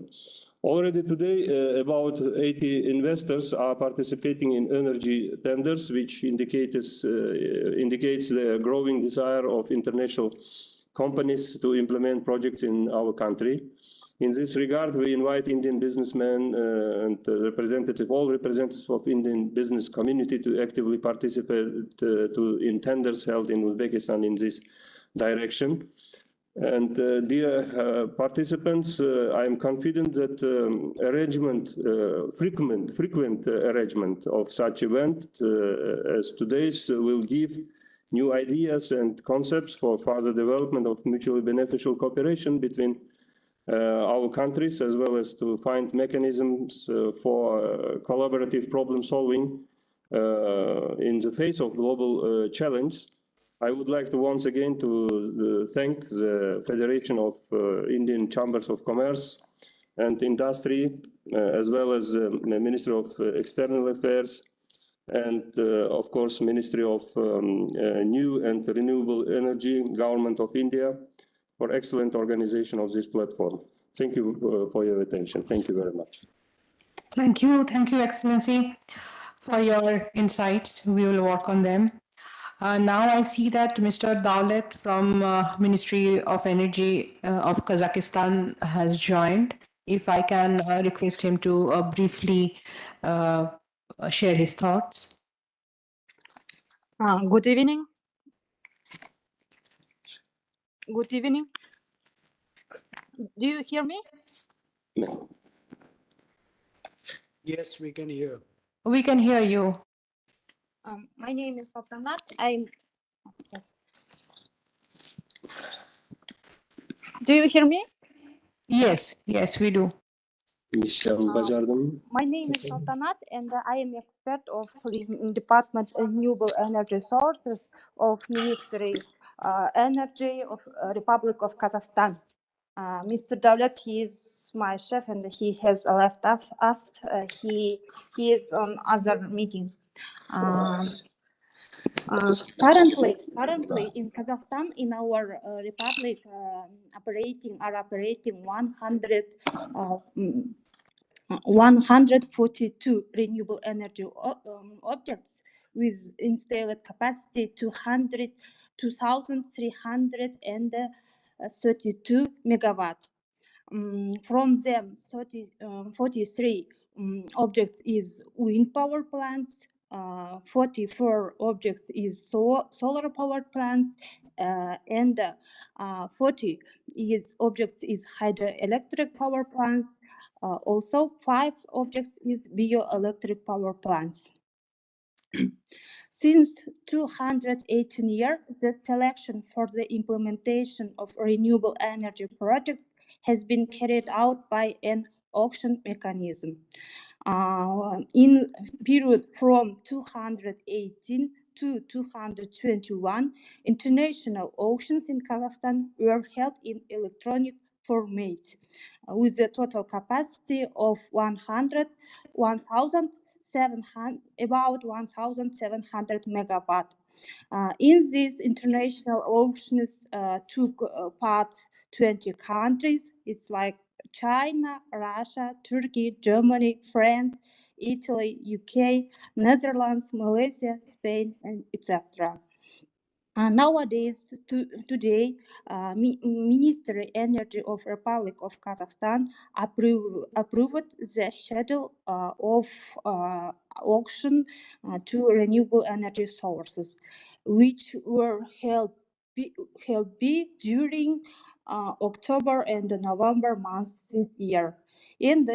Already today, about 80 investors are participating in energy tenders, which indicates the growing desire of international companies to implement projects in our country. In this regard, we invite Indian businessmen and all representatives of Indian business community to actively participate in tenders held in Uzbekistan in this direction. And dear participants, I am confident that frequent arrangement of such event as today's will give new ideas and concepts for further development of mutually beneficial cooperation between our countries, as well as to find mechanisms for collaborative problem solving in the face of global challenge. I would like to once again to thank the Federation of Indian Chambers of Commerce and Industry, as well as the Ministry of External Affairs, and of course, Ministry of New and Renewable Energy, Government of India, for excellent organization of this platform. Thank you for your attention. Thank you very much. Thank you, Excellency, for your insights. We will work on them. Now I see that Mr. Dawlat from Ministry of Energy of Kazakhstan has joined. If I can request him to briefly share his thoughts. Good evening. Good evening. Do you hear me? No. Yes, we can hear. We can hear you. My name is Saltanat. I'm. Yes. Do you hear me? Yes, we do. My name is Saltanat, and I am expert of Department of Renewable Energy Sources of Ministry Energy of Republic of Kazakhstan. Mr. Davlet, he is my chef, and he has left us. He is on other meeting. Currently in Kazakhstan, in our republic, are operating 142 renewable energy objects with installed capacity 2,332 megawatt. From them, 43 objects is wind power plants, 44 objects is solar power plants, and 40 objects is hydroelectric power plants. Also, 5 objects is bioelectric power plants. Since 218 years, the selection for the implementation of renewable energy projects has been carried out by an auction mechanism. In period from 218 to 221, international auctions in Kazakhstan were held in electronic format with a total capacity of about 1,700 megawatt. In these international auctions took part 20 countries. It's like China, Russia, Turkey, Germany, France, Italy, UK, Netherlands, Malaysia, Spain, and etc. Nowadays, today, Ministry Energy of Republic of Kazakhstan approved the schedule of auction to renewable energy sources, which were held during October and November months this year. And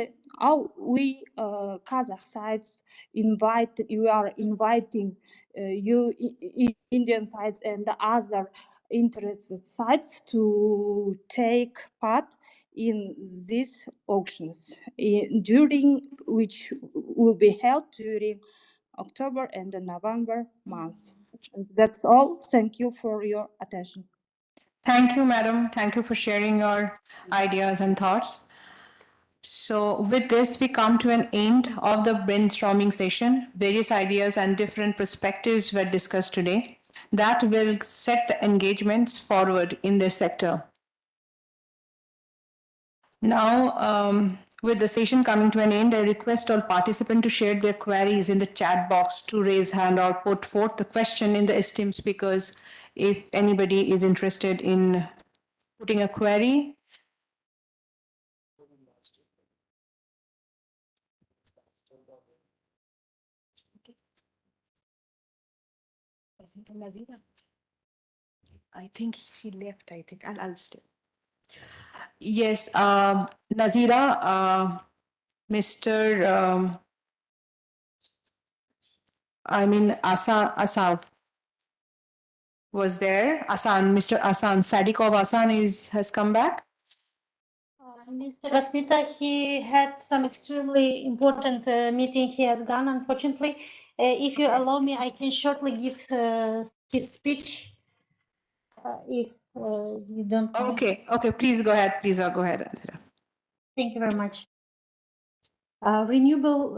we Kazakh sides we are inviting you Indian sides and the other interested sides to take part in these auctions, during which will be held during October and November months. And that's all. Thank you for your attention. Thank you, madam. Thank you for sharing your ideas and thoughts. So with this, we come to an end of the brainstorming session. Various ideas and different perspectives were discussed today that will set the engagements forward in this sector. Now, with the session coming to an end, I request all participants to share their queries in the chat box, to raise hand or put forth the question in the esteemed speakers. If anybody is interested in putting a query, I think she left. I think I'll stay. Yes, Nazira, Mr. Asaf was there. Mr. Asan, Sadikov Asan has come back. Mr. Rasmita, he had some extremely important meeting he has gone, unfortunately. If you allow me, I can shortly give his speech, if you don't mind. Okay, please go ahead. Please go ahead, Nazira. Thank you very much. Renewable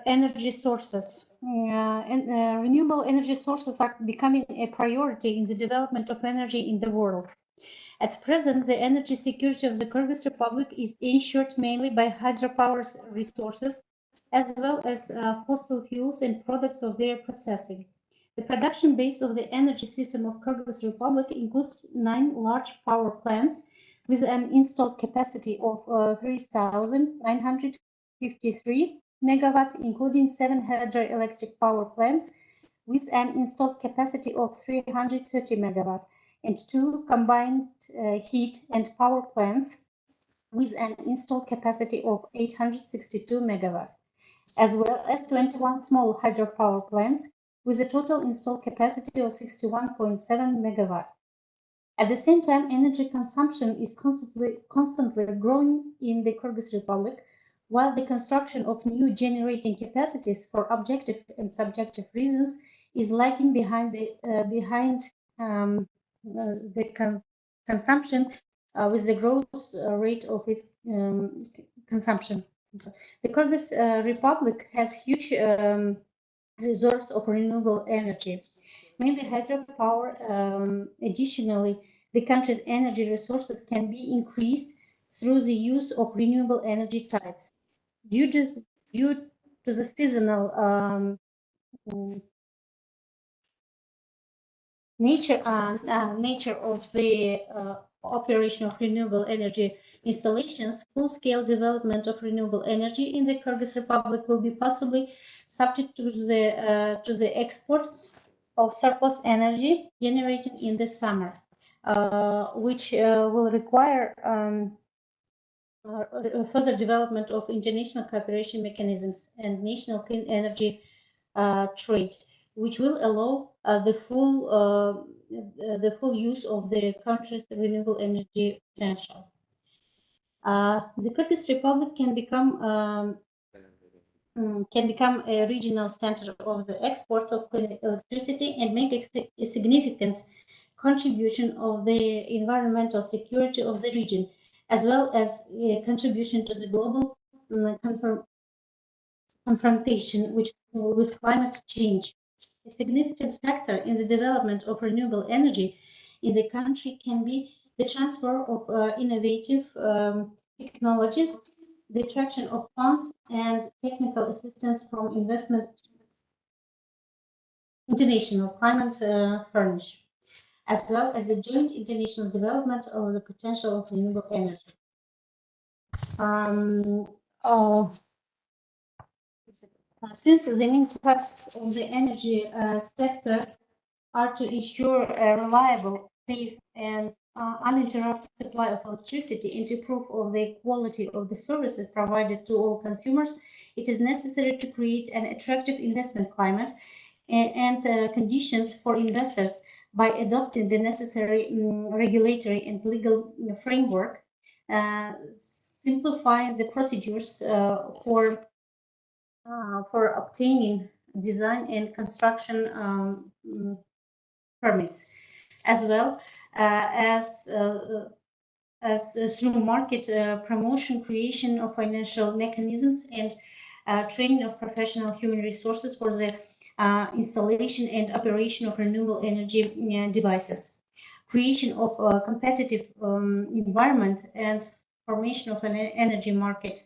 energy sources. Renewable energy sources are becoming a priority in the development of energy in the world. At present, the energy security of the Kyrgyz Republic is ensured mainly by hydropower resources, as well as fossil fuels and products of their processing. The production base of the energy system of Kyrgyz Republic includes 9 large power plants with an installed capacity of 3,953 megawatt, including 7 hydroelectric power plants with an installed capacity of 330 megawatt, and 2 combined heat and power plants with an installed capacity of 862 megawatt, as well as 21 small hydropower plants with a total installed capacity of 61.7 megawatt. At the same time, energy consumption is constantly growing in the Kyrgyz Republic, while the construction of new generating capacities for objective and subjective reasons is lagging behind the consumption with the growth rate of its consumption. The Kyrgyz Republic has huge reserves of renewable energy, mainly hydropower. Additionally, the country's energy resources can be increased through the use of renewable energy types. Due to the seasonal nature of the operation of renewable energy installations, full-scale development of renewable energy in the Kyrgyz Republic will be possibly subject to the export of surplus energy generated in the summer, which will require further development of international cooperation mechanisms and national clean energy trade, which will allow the full use of the country's renewable energy potential. The Kyrgyz Republic can become a regional center of the export of clean electricity and make a significant contribution of the environmental security of the region, as well as a contribution to the global confrontation with climate change. A significant factor in the development of renewable energy in the country can be the transfer of innovative technologies, the attraction of funds and technical assistance from international climate furnish, as well as the joint international development of the potential of renewable energy. Since the main tasks of the energy sector are to ensure a reliable, safe, and uninterrupted supply of electricity and to improve of the quality of the services provided to all consumers, it is necessary to create an attractive investment climate and conditions for investors by adopting the necessary regulatory and legal framework, simplifying the procedures for obtaining design and construction permits, as well as through market promotion, creation of financial mechanisms, and training of professional human resources for the installation and operation of renewable energy devices, creation of a competitive environment, and formation of an energy market,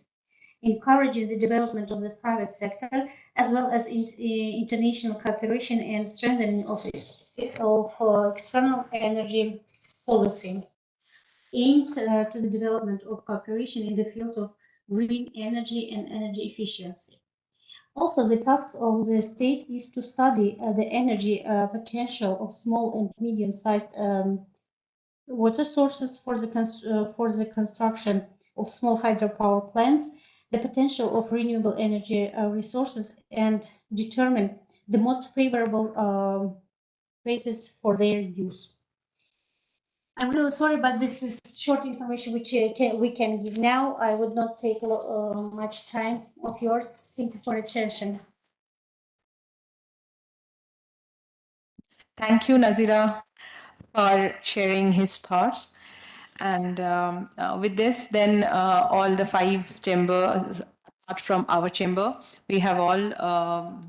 encouraging the development of the private sector, as well as international cooperation and strengthening of external energy policy, aimed to the development of cooperation in the field of green energy and energy efficiency. Also, the task of the state is to study the energy potential of small and medium-sized water sources for the construction of small hydropower plants, the potential of renewable energy resources, and determine the most favorable basis for their use. I'm really sorry, but this is short information which we can give now. I would not take much time of yours. Thank you for attention. Thank you, Nazira, for sharing his thoughts. And with this, then all the 5 chambers, apart from our chamber, we have all,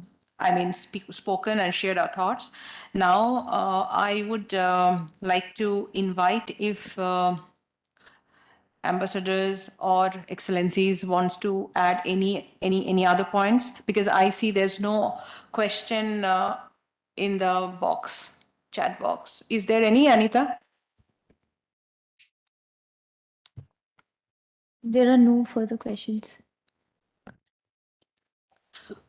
spoken and shared our thoughts. Now, I would like to invite if ambassadors or excellencies wants to add any other points, because I see there's no question in the chat box. Is there any, Anita? There are no further questions.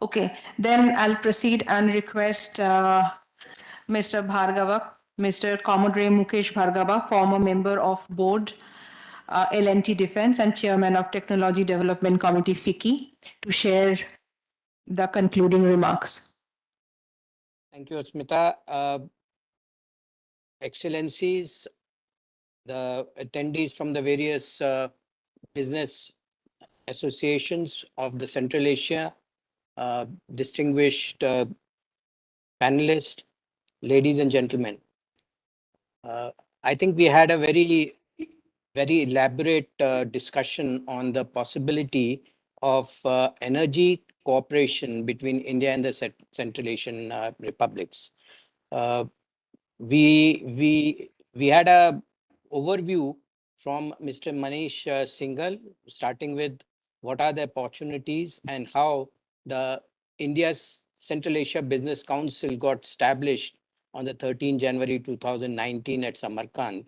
Okay, then I'll proceed and request Mr. Bhargava, Mr. Commodore Mukesh Bhargava, former member of board, L&T Defense and chairman of Technology Development Committee, FICCI, to share the concluding remarks. Thank you, Smita. Excellencies, the attendees from the various business associations of the Central Asia, distinguished panelists, ladies and gentlemen. I think we had a very elaborate discussion on the possibility of energy cooperation between India and the Central Asian republics. We had a overview from Mr. Manish Singhal, starting with what are the opportunities and how the India's Central Asia Business Council got established on the 13th January 2019 at Samarkand.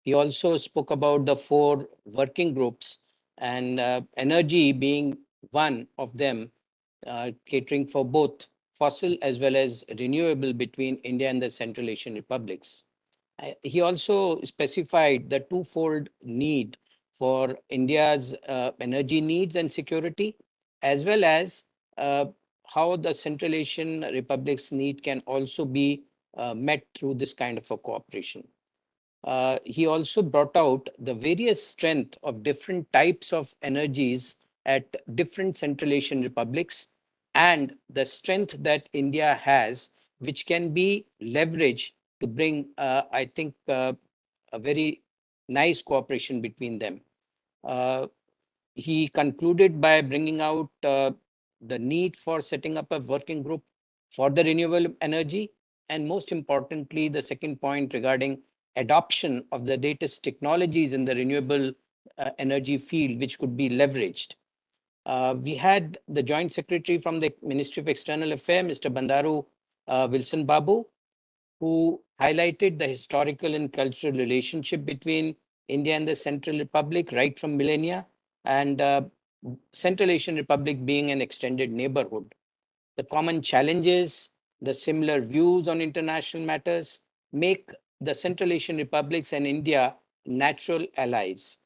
He also spoke about the 4 working groups and energy being one of them, catering for both fossil as well as renewable between India and the Central Asian republics. He also specified the twofold need for India's energy needs and security, as well as how the Central Asian republics' need can also be met through this kind of a cooperation. He also brought out the various strength of different types of energies at different Central Asian republics and the strength that India has, which can be leveraged to bring, I think, a very nice cooperation between them. He concluded by bringing out the need for setting up a working group for the renewable energy, and most importantly, the second point regarding adoption of the latest technologies in the renewable energy field, which could be leveraged. We had the Joint Secretary from the Ministry of External Affairs, Mr. Bandaru Wilson Babu, who highlighted the historical and cultural relationship between India and the Central Republic right from millennia, and Central Asian Republic being an extended neighborhood. The common challenges, the similar views on international matters make the Central Asian republics and India natural allies.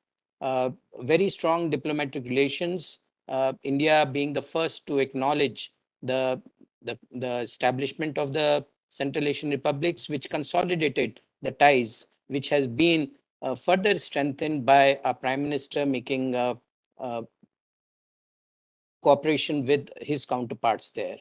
Very strong diplomatic relations, India being the first to acknowledge the establishment of the Central Asian republics, which consolidated the ties, which has been further strengthened by our Prime Minister making cooperation with his counterparts there.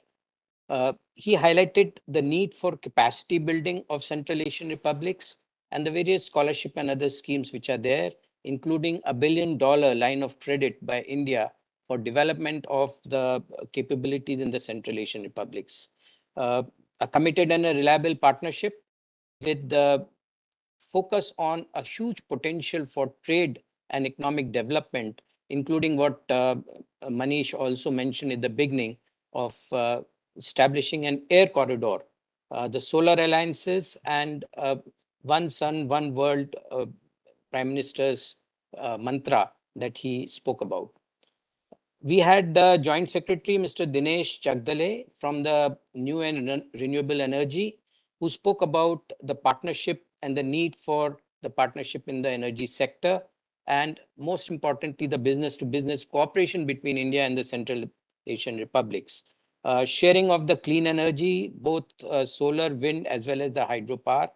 He highlighted the need for capacity building of Central Asian republics and the various scholarship and other schemes which are there, including $1 billion line of credit by India for development of the capabilities in the Central Asian republics. A committed and a reliable partnership with the focus on a huge potential for trade and economic development, including what Manish also mentioned in the beginning of establishing an air corridor, the solar alliances, and one sun, one world Prime Minister's mantra that he spoke about. We had the Joint Secretary, Mr. Dinesh Chagdale from the New and Renewable Energy, who spoke about the partnership and the need for the partnership in the energy sector, and most importantly, the business-to-business cooperation between India and the Central Asian republics. Sharing of the clean energy, both solar, wind, as well as the hydropower.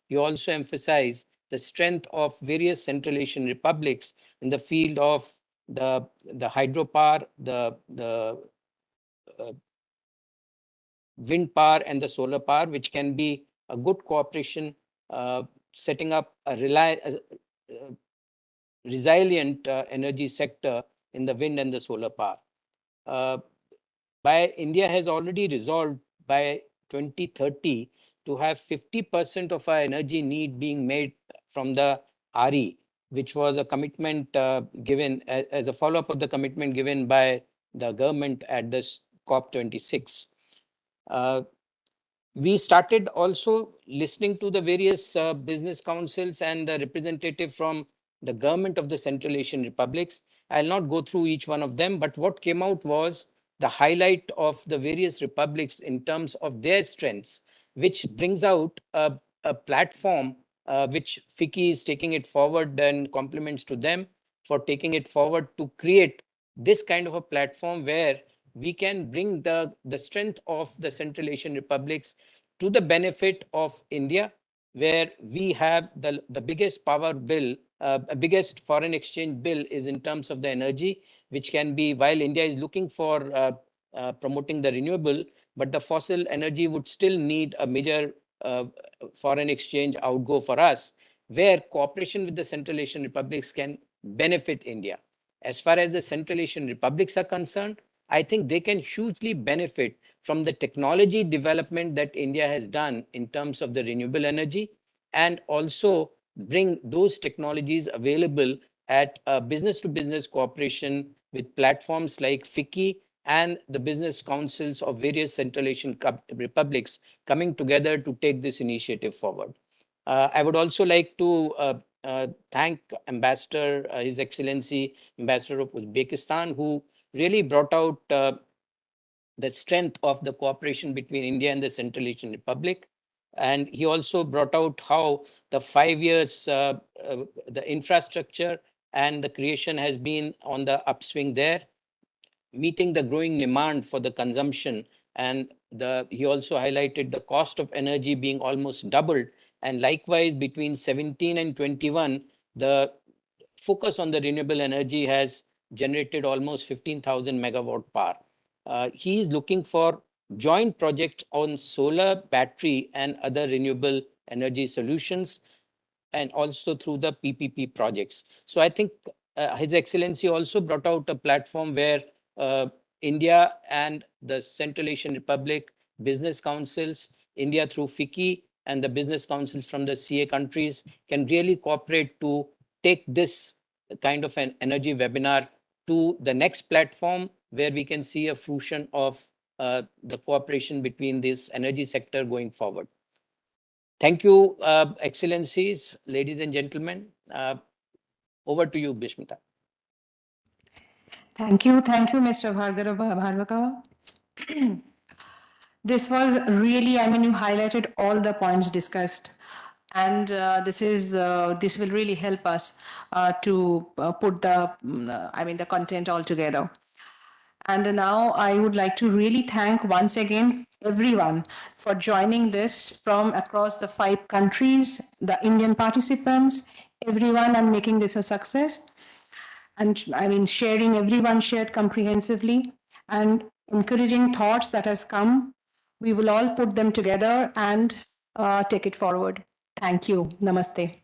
He also emphasized the strength of various Central Asian republics in the field of the hydropower, the wind power and the solar power, which can be a good cooperation, setting up a resilient energy sector in the wind and the solar power. By India has already resolved by 2030 to have 50% of our energy need being made from the RE, which was a commitment given as a follow-up of the commitment given by the government at this COP26. We started also listening to the various business councils and the representative from the government of the Central Asian republics. I'll not go through each one of them, but what came out was the highlight of the various republics in terms of their strengths, which brings out a platform which FICCI is taking it forward and compliments to them for taking it forward to create this kind of a platform where we can bring the strength of the Central Asian republics to the benefit of India, where we have the biggest power bill, biggest foreign exchange bill is in terms of the energy, which can be, while India is looking for promoting the renewable, but the fossil energy would still need a major foreign exchange outgo for us, where cooperation with the Central Asian republics can benefit India. As far as the Central Asian republics are concerned, I think they can hugely benefit from the technology development that India has done in terms of the renewable energy, and also bring those technologies available at business-to-business cooperation with platforms like FICCI and the business councils of various Central Asian republics coming together to take this initiative forward. I would also like to thank Ambassador, His Excellency, Ambassador of Uzbekistan, who really brought out the strength of the cooperation between India and the Central Asian Republic. And he also brought out how the 5 years, the infrastructure and the creation has been on the upswing there, meeting the growing demand for the consumption. And he also highlighted the cost of energy being almost doubled. And likewise, between 17 and 21, the focus on the renewable energy has generated almost 15,000 megawatt power. He is looking for joint projects on solar, battery, and other renewable energy solutions, and also through the PPP projects. So I think His Excellency also brought out a platform where India and the Central Asian Republic business councils, India through FICCI, and the business councils from the CA countries can really cooperate to take this kind of an energy webinar to the next platform, where we can see a fruition of the cooperation between this energy sector going forward. Thank you, Excellencies, ladies and gentlemen. Over to you, Bishmita. Thank you, Mr. Bhargava. This was really, I mean, you highlighted all the points discussed, and this will really help us to put the content all together. And now I would like to really thank once again everyone for joining this from across the 5 countries, the Indian participants, everyone, and making this a success. And I mean, everyone shared comprehensively, and encouraging thoughts that has come. We will all put them together and take it forward. Thank you. Namaste.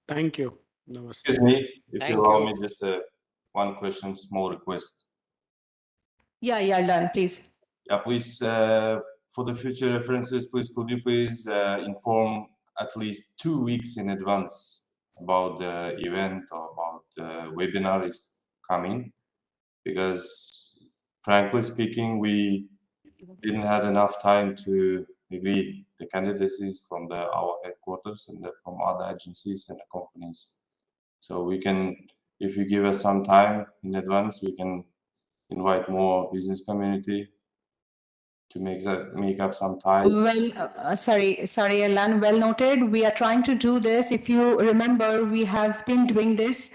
Thank you. Namaste. Excuse me, if Thank you allow you. me, just one question, small request. Yeah, done, please. Yeah, please, for the future references, please, could you please inform at least 2 weeks in advance about the event or about the webinar is coming? Because frankly speaking, we didn't have enough time to agree the candidacies from our headquarters and from other agencies and the companies. So we can, if you give us some time in advance, we can invite more business community to make up some time. Well, sorry, Alan, well noted. We are trying to do this. If you remember, we have been doing this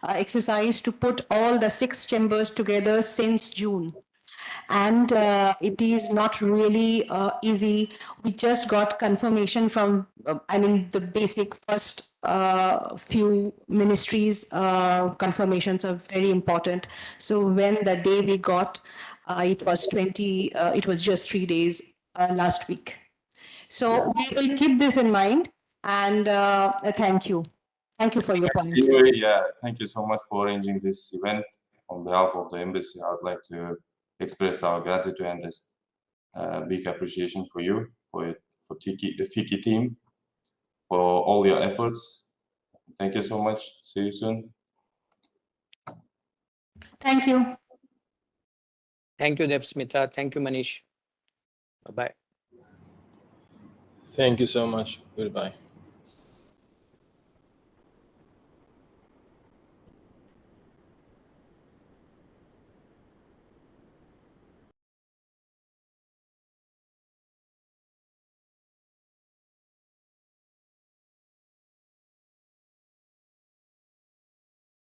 exercise to put all the 6 chambers together since June. And it is not really easy. We just got confirmation from, the basic first few ministries confirmations are very important. So when the day we got, it was just 3 days last week. So we will keep this in mind, and thank you. Thank you for your point. Anyway, yeah, thank you so much for arranging this event. On behalf of the embassy, I would like to express our gratitude and this big appreciation for you, for the FICI team, for all your efforts. Thank you so much. See you soon. Thank you. Thank you, Debsmita. Thank you, Manish. Bye-bye. Thank you so much. Goodbye.